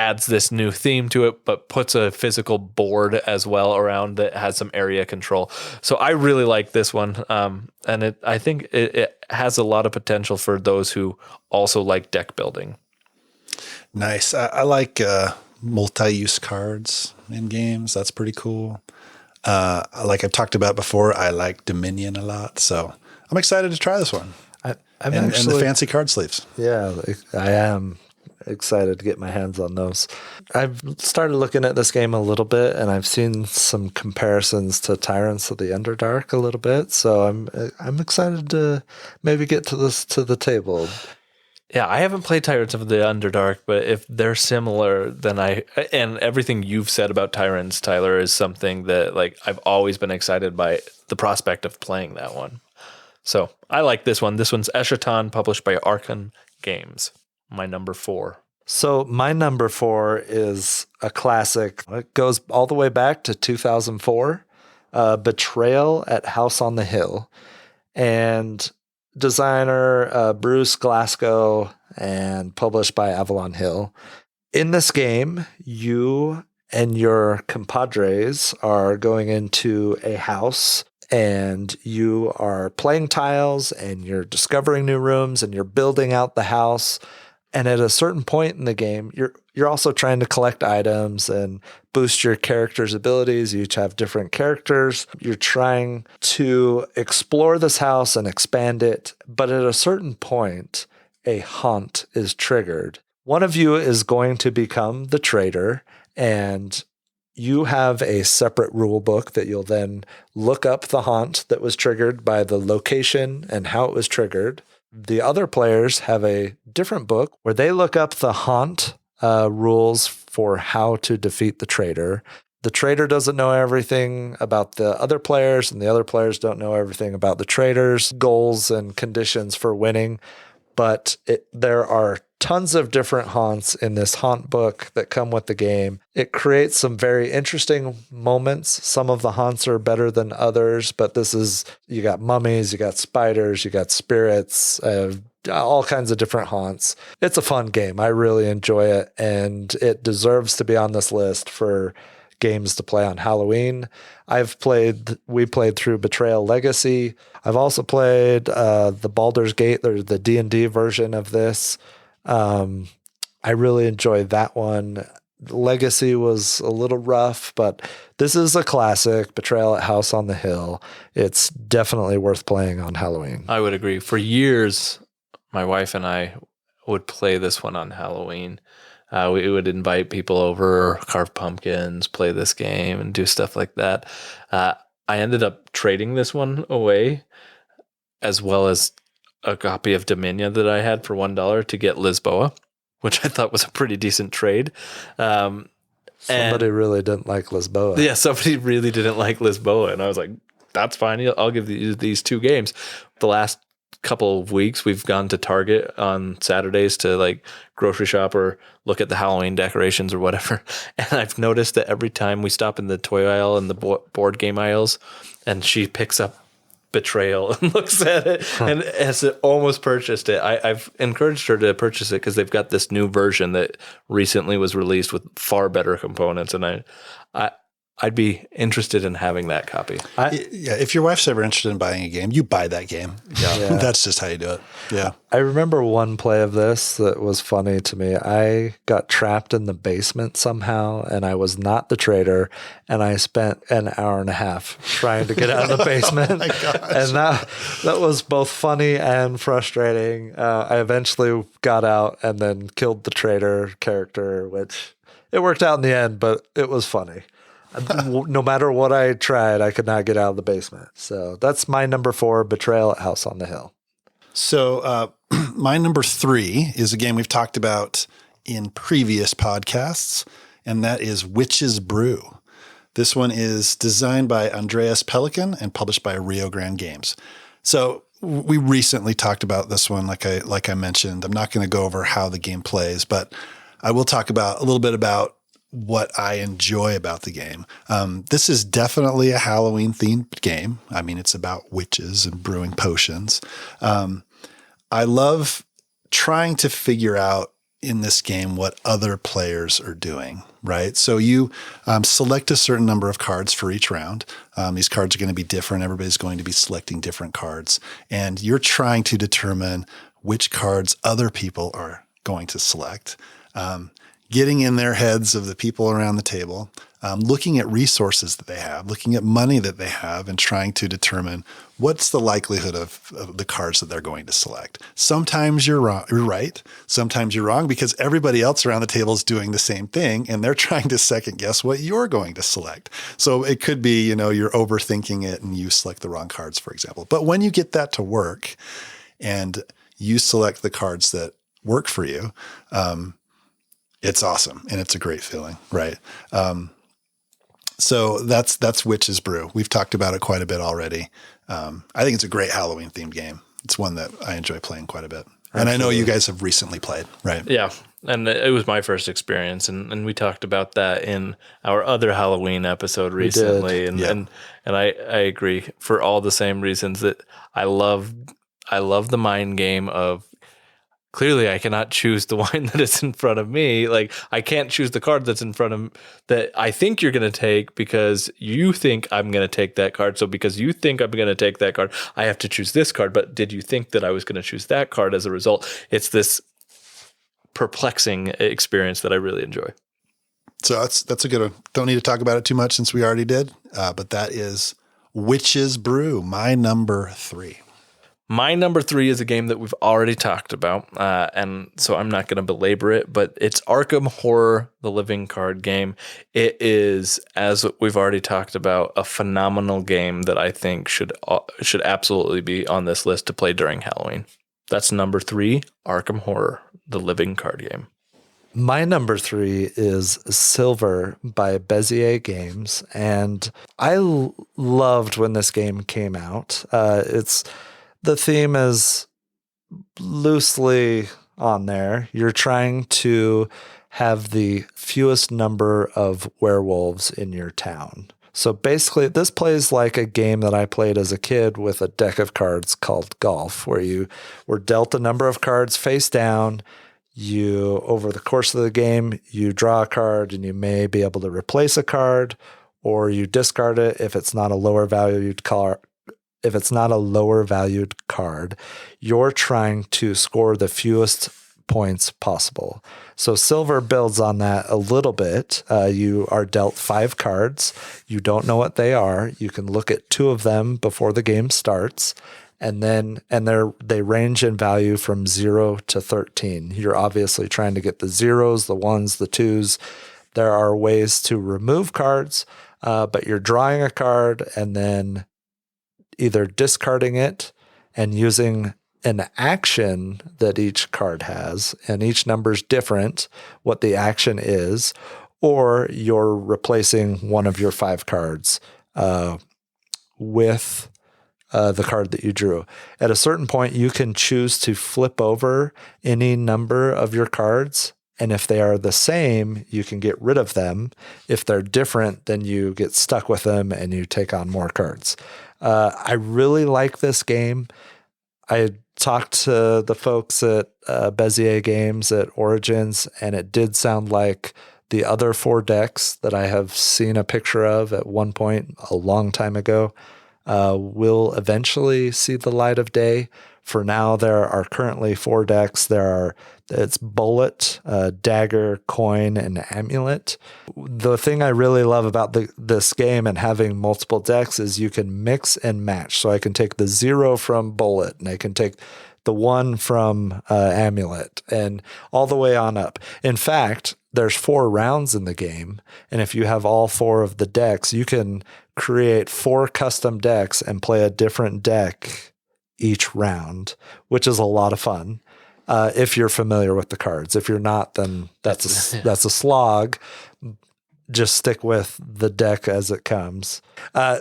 adds this new theme to it, but puts a physical board as well around that has some area control. So I really like this one. And I think it has a lot of potential for those who also like deck building.
Nice. I like multi-use cards in games. That's pretty cool. Like I've talked about before, I like Dominion a lot. So I'm excited to try this one. And the fancy card sleeves.
Yeah, I am excited to get my hands on those. I've started looking at this game a little bit, and I've seen some comparisons to Tyrants of the Underdark a little bit. So I'm excited to maybe get to the table.
Yeah, I haven't played Tyrants of the Underdark, but if they're similar, then and everything you've said about Tyrants, Tyler, is something that I've always been excited by the prospect of playing that one. So I like this one. This one's Eschaton, published by Arkham Games. My number 4.
So my number 4 is a classic. It goes all the way back to 2004, Betrayal at House on the Hill. And designer Bruce Glasgow and published by Avalon Hill. In this game, you and your compadres are going into a house, and you are playing tiles, and you're discovering new rooms, and you're building out the house. And at a certain point in the game, you're also trying to collect items and boost your character's abilities. You each have different characters. You're trying to explore this house and expand it. But at a certain point, a haunt is triggered. One of you is going to become the traitor, and you have a separate rule book that you'll then look up the haunt that was triggered by the location and how it was triggered. The other players have a different book where they look up the haunt rules for how to defeat the traitor. The traitor doesn't know everything about the other players, and the other players don't know everything about the traitor's goals and conditions for winning. But there are tons of different haunts in this haunt book that come with the game. It creates some very interesting moments. Some of the haunts are better than others, but you got mummies, you got spiders, you got spirits, all kinds of different haunts. It's a fun game. I really enjoy it, and it deserves to be on this list for games to play on Halloween. We played through Betrayal Legacy. I've also played the Baldur's Gate, or the D&D version of this. I really enjoyed that one. Legacy was a little rough, but this is a classic, Betrayal at House on the Hill. It's definitely worth playing on Halloween.
I would agree. For years, my wife and I would play this one on Halloween. We would invite people over, carve pumpkins, play this game, and do stuff like that. I ended up trading this one away, as well as a copy of Dominion that I had for $1 to get Lisboa, which I thought was a pretty decent trade.
Somebody really didn't like Lisboa.
Yeah, somebody really didn't like Lisboa, and I was like, that's fine. I'll give you these 2 games. The last couple of weeks, we've gone to Target on Saturdays to like grocery shop or look at the Halloween decorations or whatever. And I've noticed that every time we stop in the toy aisle and the board game aisles, and she picks up Betrayal and looks at it and has almost purchased it. I've encouraged her to purchase it because they've got this new version that recently was released with far better components, and I'd be interested in having that copy.
If your wife's ever interested in buying a game, you buy that game. Yeah. That's just how you do it. Yeah.
I remember one play of this that was funny to me. I got trapped in the basement somehow, and I was not the trader, and I spent an hour and a half trying to get out of the basement.
Oh my gosh.
And that was both funny and frustrating. I eventually got out and then killed the trader character, which it worked out in the end, but it was funny. No matter what I tried, I could not get out of the basement. So that's my number 4, Betrayal at House on the Hill.
So my number 3 is a game we've talked about in previous podcasts, and that is Witch's Brew. This one is designed by Andreas Pelikan and published by Rio Grande Games. So we recently talked about this one, like I mentioned. I'm not going to go over how the game plays, but I will talk about a little bit about what I enjoy about the game. This is definitely a Halloween themed game. I mean, it's about witches and brewing potions. I love trying to figure out in this game what other players are doing, right? So you select a certain number of cards for each round. These cards are going to be different. Everybody's going to be selecting different cards, and you're trying to determine which cards other people are going to select. Getting in their heads of the people around the table, looking at resources that they have, looking at money that they have, and trying to determine what's the likelihood of the cards that they're going to select. Sometimes you're wrong, you're right. Sometimes you're wrong because everybody else around the table is doing the same thing, and they're trying to second guess what you're going to select. So it could be, you're overthinking it and you select the wrong cards, for example. But when you get that to work and you select the cards that work for you, it's awesome, and it's a great feeling, right? So that's Witch's Brew. We've talked about it quite a bit already. I think it's a great Halloween-themed game. It's one that I enjoy playing quite a bit. Absolutely. And I know you guys have recently played, right?
Yeah, and it was my first experience, and we talked about that in our other Halloween episode recently. And I agree for all the same reasons that I love the mind game of, clearly, I cannot choose the wine that is in front of me. Like, I can't choose the card that's in front of that I think you're going to take because you think I'm going to take that card. So because you think I'm going to take that card, I have to choose this card. But did you think that I was going to choose that card as a result? It's this perplexing experience that I really enjoy.
So that's a good one. Don't need to talk about it too much since we already did. But that is Witch's Brew, my number 3.
My number 3 is a game that we've already talked about, and so I'm not going to belabor it, but it's Arkham Horror, the living card game. It is, as we've already talked about, a phenomenal game that I think should absolutely be on this list to play during Halloween. That's number 3, Arkham Horror, the living card game.
My number 3 is Silver by Bezier Games, and I loved when this game came out. The theme is loosely on there. You're trying to have the fewest number of werewolves in your town. So basically, this plays like a game that I played as a kid with a deck of cards called Golf, where you were dealt a number of cards face down. Over the course of the game, you draw a card and you may be able to replace a card, or you discard it if it's not a lower valued card. If it's not a lower valued card, you're trying to score the fewest points possible. So Silver builds on that a little bit. You are dealt 5 cards. You don't know what they are. You can look at 2 of them before the game starts. and they range in value from 0 to 13. You're obviously trying to get the zeros, the ones, the twos. There are ways to remove cards, but you're drawing a card and then either discarding it and using an action that each card has, and each number's different, what the action is, or you're replacing one of your 5 cards with the card that you drew. At a certain point, you can choose to flip over any number of your cards, and if they are the same, you can get rid of them. If they're different, then you get stuck with them and you take on more cards. I really like this game. I talked to the folks at Bezier Games at Origins, and it did sound like the other 4 decks that I have seen a picture of at one point a long time ago will eventually see the light of day. For now, there are currently 4 decks. It's Bullet, Dagger, Coin, and Amulet. The thing I really love about this game and having multiple decks is you can mix and match. So I can take the 0 from Bullet, and I can take the 1 from Amulet, and all the way on up. In fact, there's 4 rounds in the game, and if you have all 4 of the decks, you can create 4 custom decks and play a different deck each round, which is a lot of fun. If you're familiar with the cards. If you're not, then that's a slog. Just stick with the deck as it comes.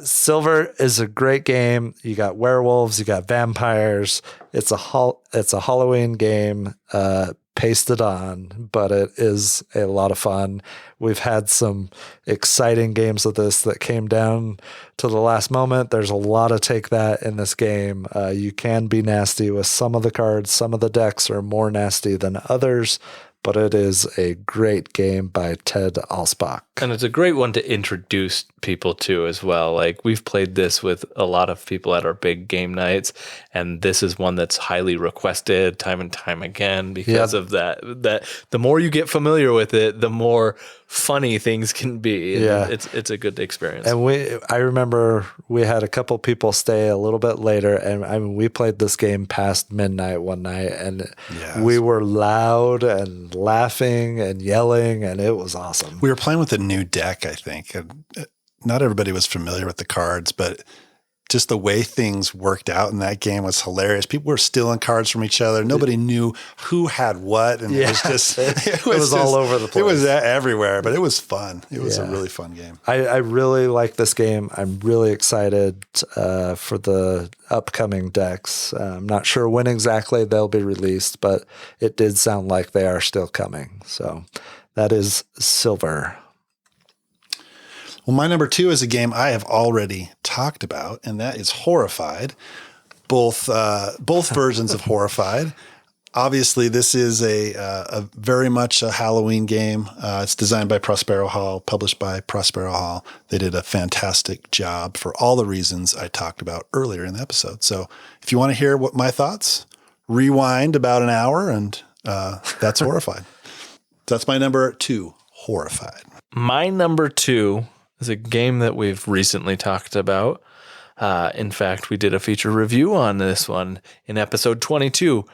Silver is a great game. You got werewolves, you got vampires. It's a Halloween game pasted on, but it is a lot of fun. We've had some exciting games of this that came down to the last moment. There's a lot of take that in this game. You can be nasty with some of the cards. Some of the decks are more nasty than others, but it is a great game by Ted Alspach.
And it's a great one to introduce people to as well. Like, we've played this with a lot of people at our big game nights, and this is one that's highly requested time and time again because of that. The more you get familiar with it, the more funny things can be. And it's a good experience.
And I remember we had a couple people stay a little bit later, and I mean, we played this game past midnight one night, and we were loud and laughing and yelling, and it was awesome.
We were playing with a new deck, I think. Not everybody was familiar with the cards, but just the way things worked out in that game was hilarious. People were stealing cards from each other. Nobody knew who had what, and it was just it was
all over the place.
It was everywhere, but it was fun. It was a really fun game.
I really like this game. I'm really excited for the upcoming decks. I'm not sure when exactly they'll be released, but it did sound like they are still coming. So that is Silver.
Well, my number 2 is a game I have already talked about, and that is Horrified. Both versions of Horrified. Obviously, this is a very much a Halloween game. It's designed by Prospero Hall, published by Prospero Hall. They did a fantastic job for all the reasons I talked about earlier in the episode. So if you want to hear what my thoughts, rewind about an hour, and that's Horrified. That's my number 2, Horrified.
My number 2 is a game that we've recently talked about. In fact, we did a feature review on this one in episode 22.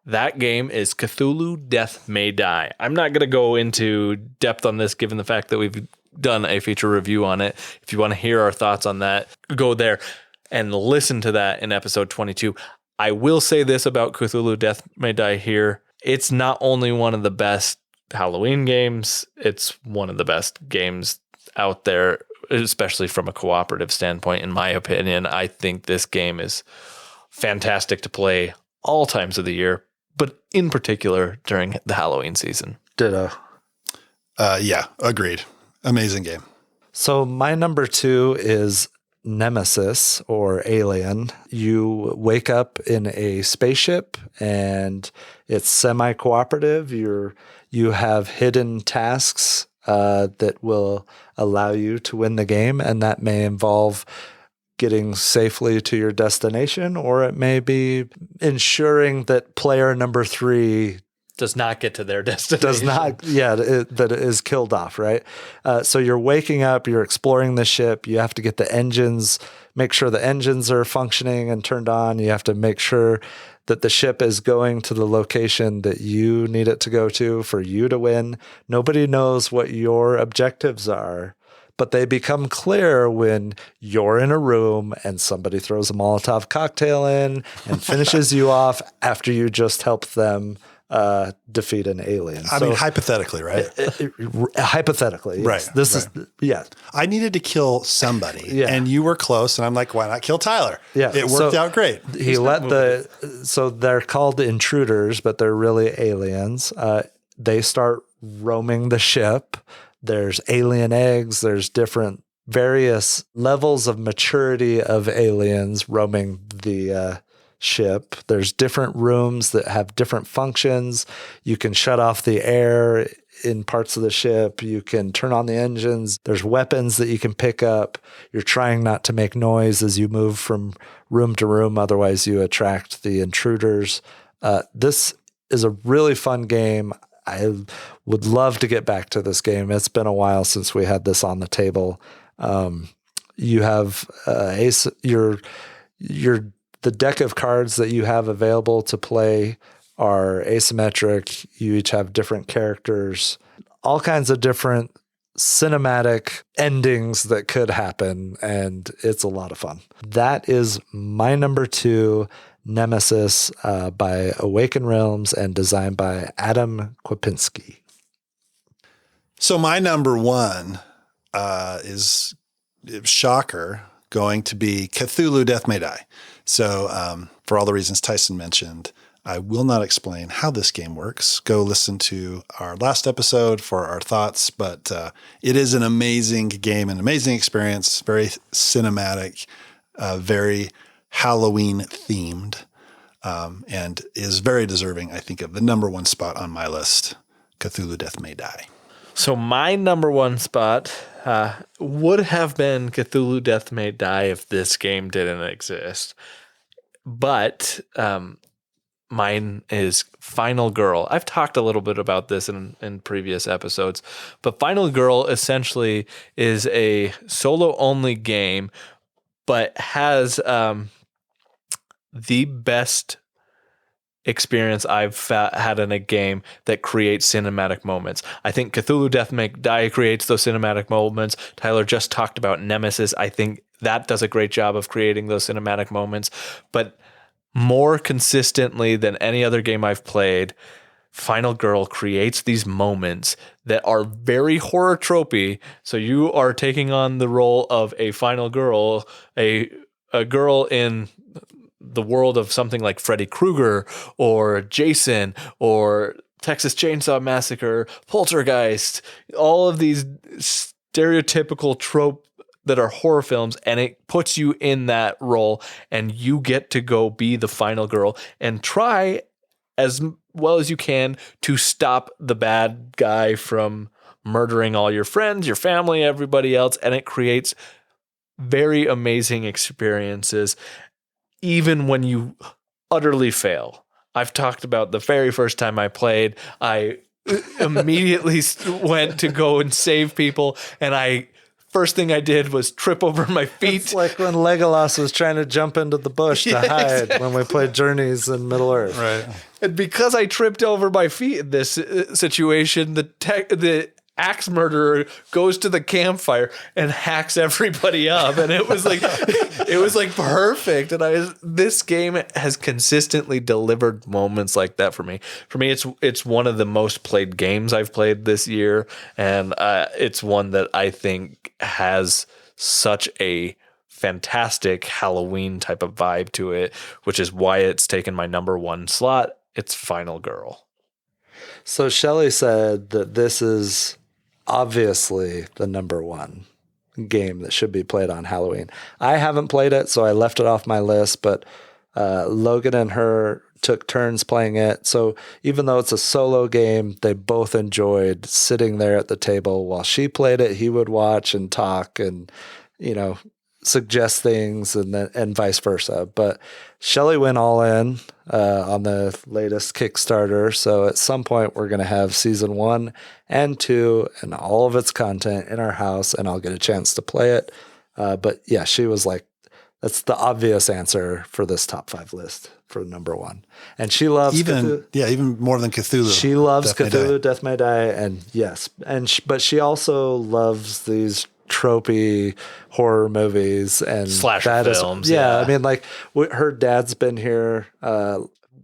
That game is Cthulhu Death May Die. I'm not going to go into depth on this given the fact that we've done a feature review on it. If you want to hear our thoughts on that, go there and listen to that in episode 22. I will say this about Cthulhu Death May Die here. It's not only one of the best Halloween games, it's one of the best games out there, especially from a cooperative standpoint, in my opinion. I think this game is fantastic to play all times of the year, but in particular during the Halloween season.
Ditto.
Yeah, agreed. Amazing game.
So my number 2 is Nemesis, or Alien. You wake up in a spaceship and it's semi-cooperative. You have hidden tasks that will allow you to win the game, and that may involve getting safely to your destination, or it may be ensuring that player number 3
does not get to their destination.
Does not, that it is killed off, right? So you're waking up, you're exploring the ship. You have to get the engines, make sure the engines are functioning and turned on. You have to make sure that the ship is going to the location that you need it to go to for you to win. Nobody knows what your objectives are, but they become clear when you're in a room and somebody throws a Molotov cocktail in and finishes you off after you just helped them defeat an alien.
I mean, hypothetically, right?
Hypothetically, yes.
Right.
This is,
I needed to kill somebody,
Yeah.
and you were close, and I'm like, why not kill Tyler?
Yeah.
It worked out great.
He so they're called intruders, but they're really aliens. They start roaming the ship. There's alien eggs. There's different various levels of maturity of aliens roaming the ship. There's different rooms that have different functions. You can shut off the air in parts of the ship. You can turn on the engines. There's weapons that you can pick up. You're trying not to make noise as you move from room to room. Otherwise, you attract the intruders. This is a really fun game. I would love to get back to this game. It's been a while since we had this on the table. You have the deck of cards that you have available to play are asymmetric. You each have different characters, all kinds of different cinematic endings that could happen, and it's a lot of fun. That is my number 2, Nemesis, by Awaken Realms and designed by Adam Kwapinski.
So my number 1 is, shocker, going to be Cthulhu Death May Die. So for all the reasons Tyson mentioned, I will not explain how this game works. Go listen to our last episode for our thoughts, but it is an amazing game, an amazing experience, very cinematic, very Halloween themed, and is very deserving, I think, of the number 1 spot on my list, Cthulhu Death May Die.
So my number 1 spot would have been Cthulhu Death May Die if this game didn't exist. But mine is Final Girl. I've talked a little bit about this in previous episodes, but Final Girl essentially is a solo-only game, but has the best experience I've had in a game that creates cinematic moments. I think Cthulhu Death May Die creates those cinematic moments. Tyler just talked about Nemesis. I think that does a great job of creating those cinematic moments. But more consistently than any other game I've played, Final Girl creates these moments that are very horror tropey. So you are taking on the role of a final girl, a girl in the world of something like Freddy Krueger or Jason or Texas Chainsaw Massacre, Poltergeist, all of these stereotypical trope that are horror films, and it puts you in that role, and you get to go be the final girl and try as well as you can to stop the bad guy from murdering all your friends, your family, everybody else, and it creates very amazing experiences even when you utterly fail. I've talked about the very first time I played, I immediately went to go and save people, and first thing I did was trip over my feet.
It's like when Legolas was trying to jump into the bush to hide exactly. When we played Journeys in Middle Earth.
Right.
And because I tripped over my feet in this situation, the axe murderer goes to the campfire and hacks everybody up, and it was like perfect. And this game has consistently delivered moments like that for me. For me, it's one of the most played games I've played this year, and it's one that I think has such a fantastic Halloween type of vibe to it, which is why it's taken my number 1 slot. It's Final Girl.
So Shelley said that this is obviously the number 1 game that should be played on Halloween. I haven't played it, so I left it off my list, but Logan and her took turns playing it. So even though it's a solo game, they both enjoyed sitting there at the table while she played it. He would watch and talk and, suggest things and vice versa. But Shelley went all in on the latest Kickstarter. So at some point we're going to have season 1 and 2 and all of its content in our house, and I'll get a chance to play it. But yeah, she was like, that's the obvious answer for this top 5 list for number 1. And she loves Cthulhu.
Even more than Cthulhu.
She loves
Death May
Cthulhu,
Die.
Death May Die, and yes. But she also loves these tropey horror movies and
Slasher films.
Yeah, I mean, like her dad's been here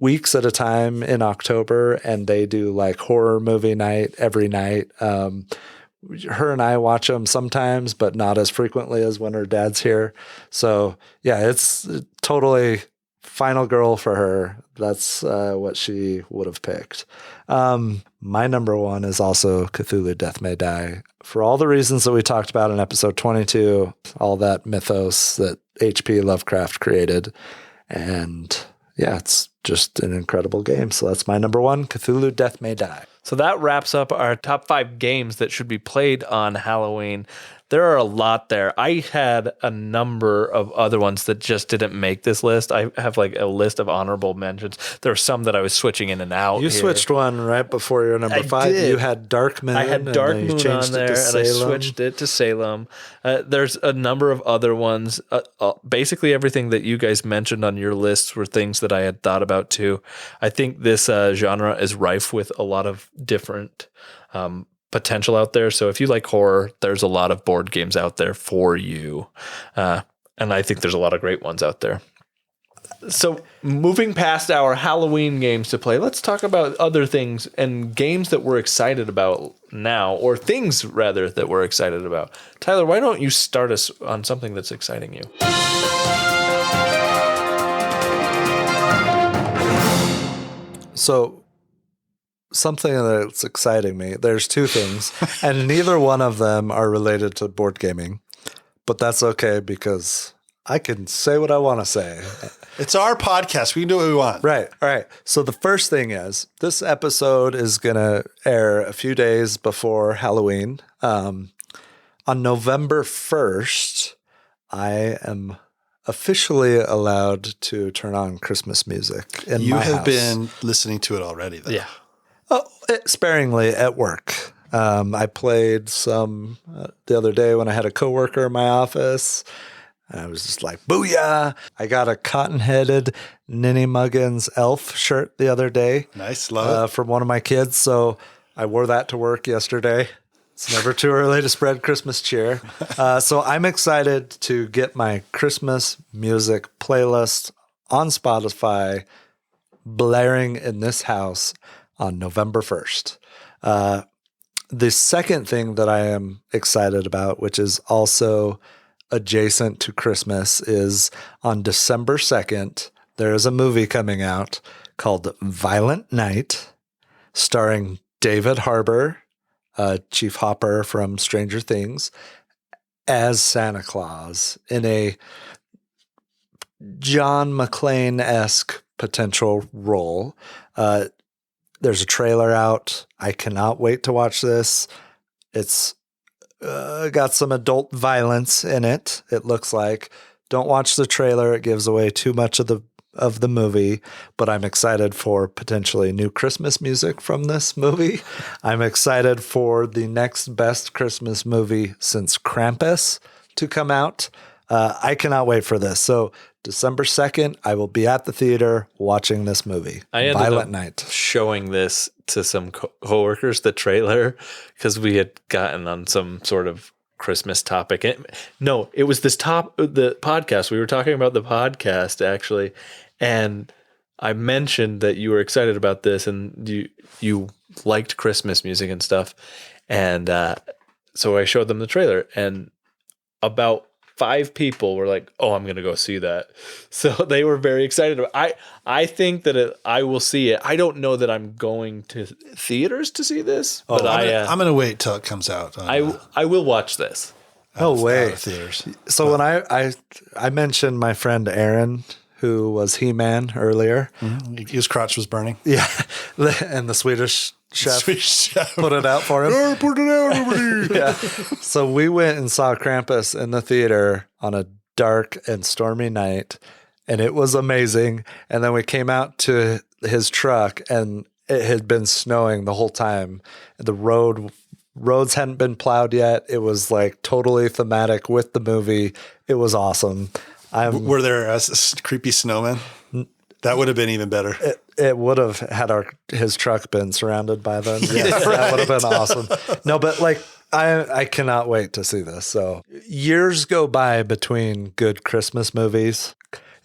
weeks at a time in October, and they do like horror movie night every night. Her and I watch them sometimes, but not as frequently as when her dad's here. So yeah, it's totally final girl for her. That's what she would have picked. My number 1 is also Cthulhu Death May Die. For all the reasons that we talked about in episode 22, all that mythos that H.P. Lovecraft created. And yeah, it's just an incredible game. So that's my number 1, Cthulhu Death May Die.
So that wraps up our top 5 games that should be played on Halloween. There are a lot there. I had a number of other ones that just didn't make this list. I have like a list of honorable mentions. There were some that I was switching in and out.
You switched one right before your number 5.
did.
You had Dark Moon.
I had Dark Moon on there, and I
Salem.
switched it to Salem. There's a number of other ones. Basically, everything that you guys mentioned on your lists were things that I had thought about too. I think this genre is rife with a lot of different potential out there. So if you like horror, there's a lot of board games out there for you. And I think there's a lot of great ones out there. So moving past our Halloween games to play, let's talk about other things and games that we're excited about now, or things rather that we're excited about. Tyler, why don't you start us on something that's exciting you?
So something that's exciting me, there's 2 things, and neither one of them are related to board gaming, but that's okay because I can say what I want to say.
It's our podcast. We can do what we want.
Right. All right. So the first thing is this episode is going to air a few days before Halloween. On November 1st, I am officially allowed to turn on Christmas music in
You
my
have
house.
been listening to it already, though.
Yeah.
Oh, sparingly at work. I played some the other day when I had a coworker in my office. I was just like, booyah. I got a cotton-headed Ninny Muggins elf shirt the other day.
Nice. Love it.
From one of my kids. So I wore that to work yesterday. It's never too early to spread Christmas cheer. So I'm excited to get my Christmas music playlist on Spotify blaring in this house on November 1st. The second thing that I am excited about, which is also adjacent to Christmas, is on December 2nd, there is a movie coming out called Violent Night, starring David Harbour, Chief Hopper from Stranger Things, as Santa Claus in a John McClane-esque potential role. There's a trailer out. I cannot wait to watch this. It's got some adult violence in it, it looks like. Don't watch the trailer. It gives away too much of the movie, but I'm excited for potentially new Christmas music from this movie. I'm excited for the next best Christmas movie since Krampus to come out. I cannot wait for this. So December 2nd, I will be at the theater watching this movie.
I ended
Violent
up
Night.
showing this to some coworkers, the trailer, because we had gotten on some sort of Christmas topic. No, it was the podcast. We were talking about the podcast actually, and I mentioned that you were excited about this and you liked Christmas music and stuff, and so I showed them the trailer, and about 5 people were like, "Oh, I'm going to go see that." So they were very excited. I think that I will see it. I don't know that I'm going to theaters to see this, but
I'm going to wait till it comes out.
I will watch this.
No way.
Out of theaters.
So when I mentioned my friend Aaron, who was He-Man earlier.
His crotch was burning.
Yeah. And the Swedish chef
Swedish chef.
put it out for him.
Put it out, everybody.
Yeah. So we went and saw Krampus in the theater on a dark and stormy night, and it was amazing. And then we came out to his truck, and it had been snowing the whole time. The roads hadn't been plowed yet. It was like totally thematic with the movie. It was awesome.
Were there creepy snowmen? That would have been even better.
It would have had his truck been surrounded by them. Yeah, that would have been awesome. No, but like I cannot wait to see this. So years go by between good Christmas movies.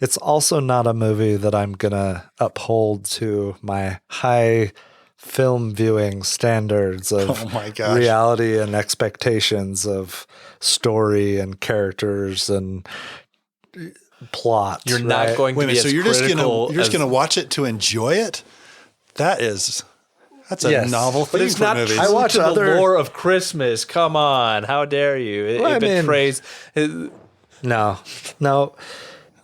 It's also not a movie that I'm gonna uphold to my high film viewing standards of reality and expectations of story and characters and plot.
You're not going to be
so
as
you're just
critical
gonna watch it to enjoy it? That's a novel thing.
But it's
for
not
movies.
I watch
the
other
lore of Christmas. Come on, how dare you? It betrays.
No.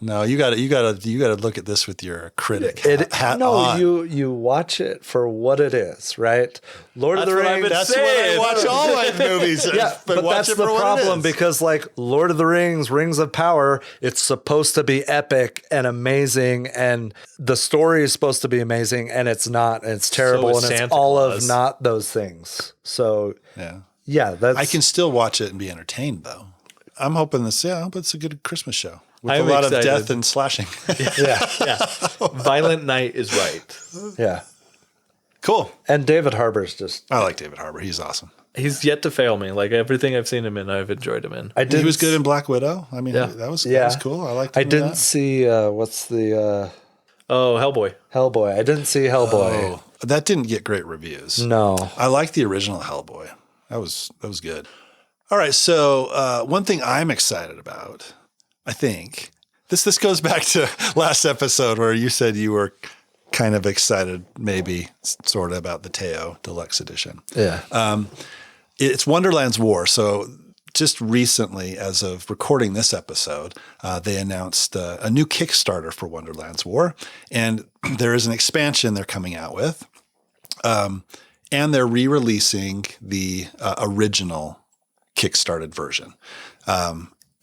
No, you got to look at this with your critic hat on.
You watch it for what it is, right? Lord of the Rings.
That's what I watch all my movies.
Yeah, but that's the problem, because like Lord of the Rings, Rings of Power, it's supposed to be epic and amazing, and the story is supposed to be amazing, and it's not, and it's terrible, and it's all of not those things. So yeah,
I can still watch it and be entertained though. I'm hoping I hope it's a good Christmas show. With a lot of death and slashing.
Yeah. Violent Night is right.
Yeah.
Cool.
And David Harbour's
I like David Harbour. He's awesome.
He's yet to fail me. Like everything I've seen him in, I've enjoyed him in.
He was good in Black Widow. I mean, that was cool. I liked him.
I didn't see, what's the...
Hellboy.
Hellboy. I didn't see Hellboy.
Oh, that didn't get great reviews.
No.
I liked the original Hellboy. That was good. All right. So one thing I'm excited about, I think this goes back to last episode where you said you were kind of excited, maybe sort of, about the Teo Deluxe Edition.
Yeah.
It's Wonderland's War. So just recently, as of recording this episode, they announced a new Kickstarter for Wonderland's War, and there is an expansion they're coming out with, and they're re-releasing the original Kickstarted version.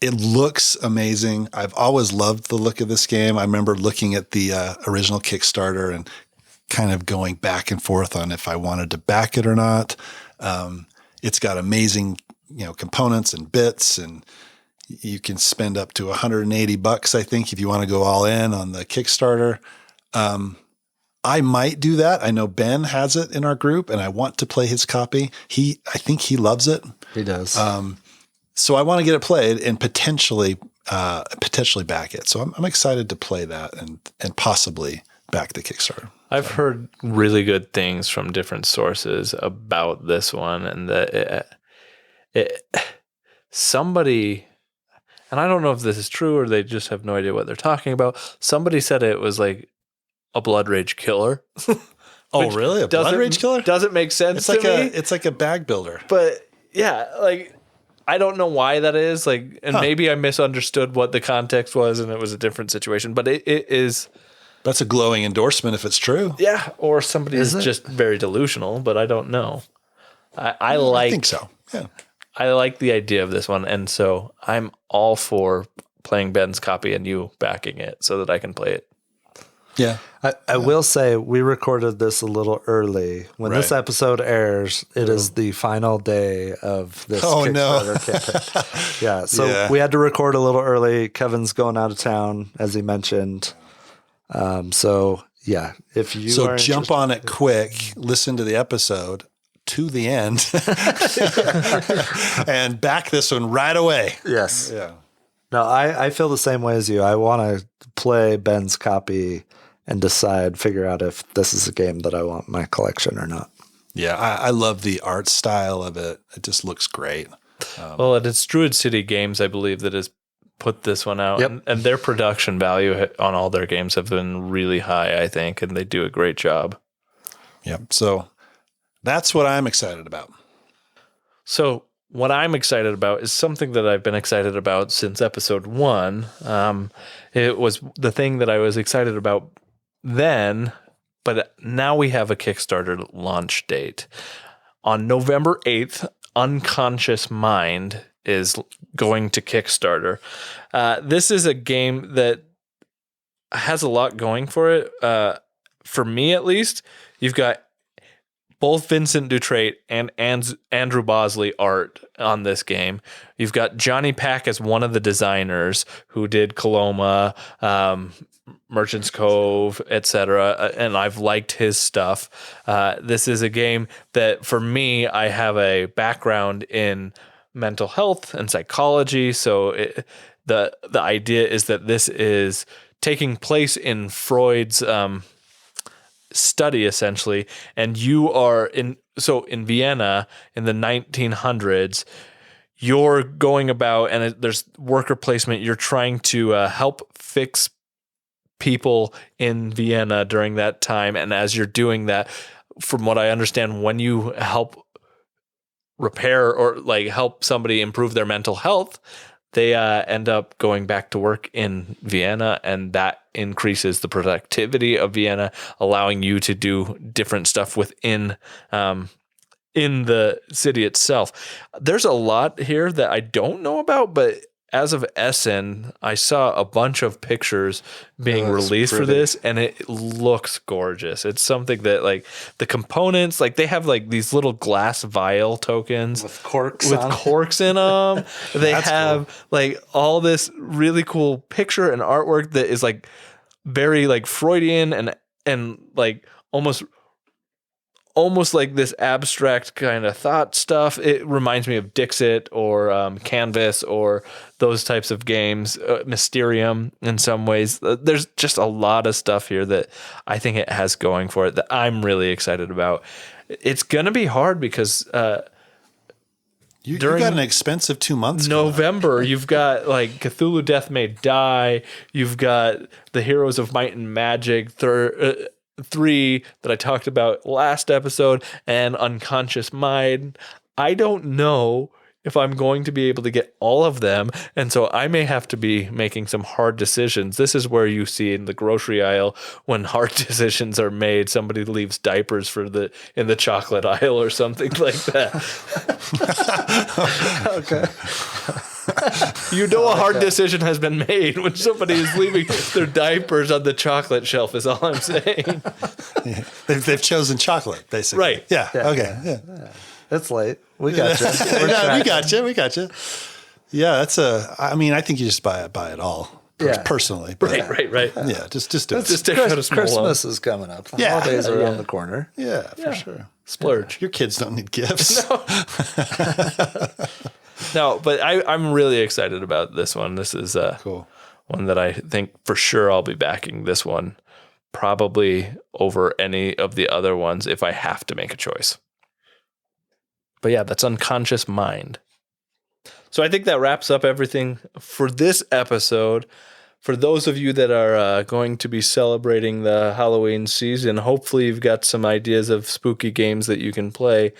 It looks amazing. I've always loved the look of this game. I remember looking at the original Kickstarter and kind of going back and forth on if I wanted to back it or not. It's got amazing, components and bits, and you can spend up to $180, I think, if you want to go all in on the Kickstarter. I might do that. I know Ben has it in our group, and I want to play his copy. I think he loves it.
He does.
So I want to get it played and potentially back it. So I'm excited to play that and possibly back the Kickstarter.
I've heard really good things from different sources about this one, and that somebody, and I don't know if this is true or they just have no idea what they're talking about. Somebody said it was like a blood rage killer.
Oh, really? A blood rage killer?
Doesn't make sense to me.
It's like a bag builder.
But yeah, like I don't know why that is. Like, and maybe I misunderstood what the context was, and it was a different situation. But it is.
That's a glowing endorsement if it's true.
Yeah, or somebody is just very delusional, but I don't know. I
think so. Yeah.
I like the idea of this one, and so I'm all for playing Ben's copy and you backing it so that I can play it.
Yeah.
I will say we recorded this a little early. When this episode airs, it is the final day of this Kickstarter campaign. Yeah. So we had to record a little early. Kevin's going out of town, as he mentioned. So yeah, if you are
jump on it quick, listen to the episode to the end and back this one right away.
Yes.
Yeah.
No, I feel the same way as you. I want to play Ben's copy and figure out if this is a game that I want in my collection or not.
Yeah, I love the art style of it. It just looks great.
Well, it's Druid City Games, I believe, that has put this one out.
Yep.
And their production value on all their games have been really high, I think, and they do a great job.
Yep. So that's what I'm excited about.
So what I'm excited about is something that I've been excited about since episode 1. It was the thing that I was excited about then, but now we have a Kickstarter launch date. On November 8th, Unconscious Mind is going to Kickstarter. This is a game that has a lot going for it. For me, at least, you've got both Vincent Dutrait and Andrew Bosley art on this game. You've got Johnny Pack as one of the designers who did Coloma, Merchant's Cove, etc. And I've liked his stuff. This is a game that, for me, I have a background in mental health and psychology. So the idea is that this is taking place in Freud's study, essentially, and you are in Vienna in the 1900s. You're going about, and there's worker placement. You're trying to help fix people in Vienna during that time, and as you're doing that, from what I understand, when you help repair or like help somebody improve their mental health, they end up going back to work in Vienna, and that increases the productivity of Vienna, allowing you to do different stuff within in the city itself. There's a lot here that I don't know about, but as of Essen, I saw a bunch of pictures being released for this, and it looks gorgeous. It's something that, like, the components, like, they have like these little glass vial tokens
with corks
in them. They have cool. Like all this really cool picture and artwork that is like very like Freudian and like almost like this abstract kind of thought stuff. It reminds me of Dixit or Canvas or those types of games, Mysterium in some ways. There's just a lot of stuff here that I think it has going for it that I'm really excited about. It's going to be hard because
you've got an expensive 2 months.
November, you've got like Cthulhu Death May Die. You've got the Heroes of Might and Magic 3 that I talked about last episode, and Unconscious Mind. I don't know if I'm going to be able to get all of them, and so I may have to be making some hard decisions. This is where you see in the grocery aisle when hard decisions are made, somebody leaves diapers in the chocolate aisle or something like that.
Okay.
You know a hard decision has been made when somebody is leaving their diapers on the chocolate shelf, is all I'm saying.
Yeah. They've chosen chocolate, basically.
Right.
Yeah. Okay. Yeah.
It's late. We got you.
We got you. Yeah, I think you just buy it all. Personally. But
Right.
Yeah, just do it.
Just take out a small
Christmas is coming up. The
Yeah.
holidays are around the corner.
Yeah, for sure.
Splurge.
Your kids don't need gifts.
No, but I'm really excited about this one. This is
cool.
One that I think for sure I'll be backing this one, probably over any of the other ones if I have to make a choice. But yeah, that's Unconscious Mind. So I think that wraps up everything for this episode. For those of you that are going to be celebrating the Halloween season, hopefully you've got some ideas of spooky games that you can play.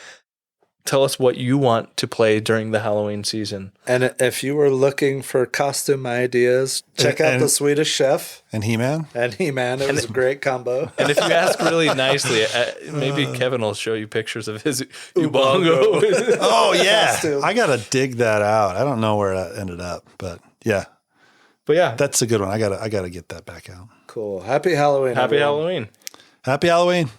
Tell us what you want to play during the Halloween season.
And if you were looking for costume ideas, check out The Swedish Chef.
And He-Man.
It was a great combo.
And if you ask really nicely, maybe Kevin will show you pictures of his Ubongo.
Oh, yeah. I got to dig that out. I don't know where that ended up, but yeah.
But yeah.
That's a good one. I got to get that back out.
Cool. Happy Halloween.
Happy
everyone.
Halloween.
Happy Halloween.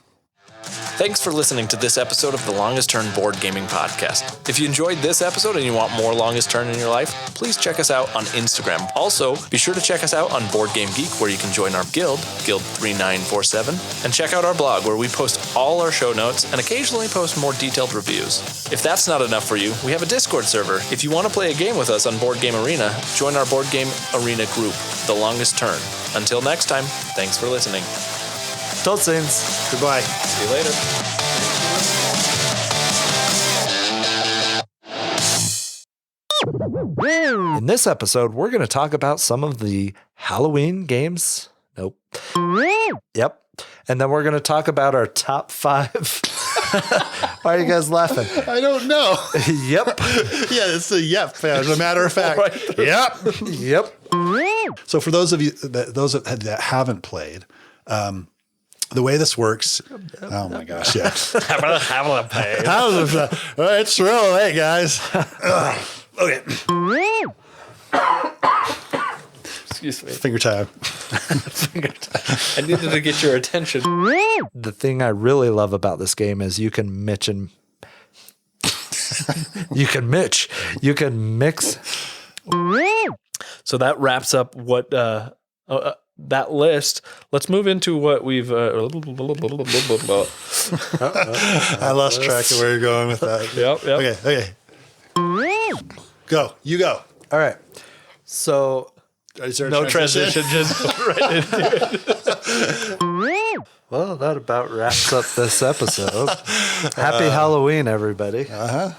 Thanks for listening to this episode of the Longest Turn Board Gaming Podcast. If you enjoyed this episode and you want more Longest Turn in your life, please check us out on Instagram. Also, be sure to check us out on Board Game Geek, where you can join our guild, Guild 3947, and check out our blog, where we post all our show notes and occasionally post more detailed reviews. If that's not enough for you, we have a Discord server. If you want to play a game with us on Board Game Arena, join our Board Game Arena group, The Longest Turn. Until next time, thanks for listening.
Tot ziens.
Goodbye.
See you later.
In this episode, we're going to talk about some of the Halloween games. Nope. Yep. And then we're going to talk about our top 5. Why are you guys laughing?
I don't know.
Yep.
Yeah, it's a yep. As a matter of fact.
Right.
Yep.
Yep.
So for those of you that haven't played, the way this works, oh my gosh, yeah. It's real, hey guys. Okay.
Excuse me.
Finger time.
I needed to get your attention.
The thing I really love about this game is you can mix.
So that wraps up what that list. Let's move into what we've.
I lost track of where you're going with that.
Yep.
Okay. Go. You go.
All right. So
Is there a
No transition. Just go right into it.
well, that about wraps up this episode. Happy Halloween, everybody.
Uh-huh.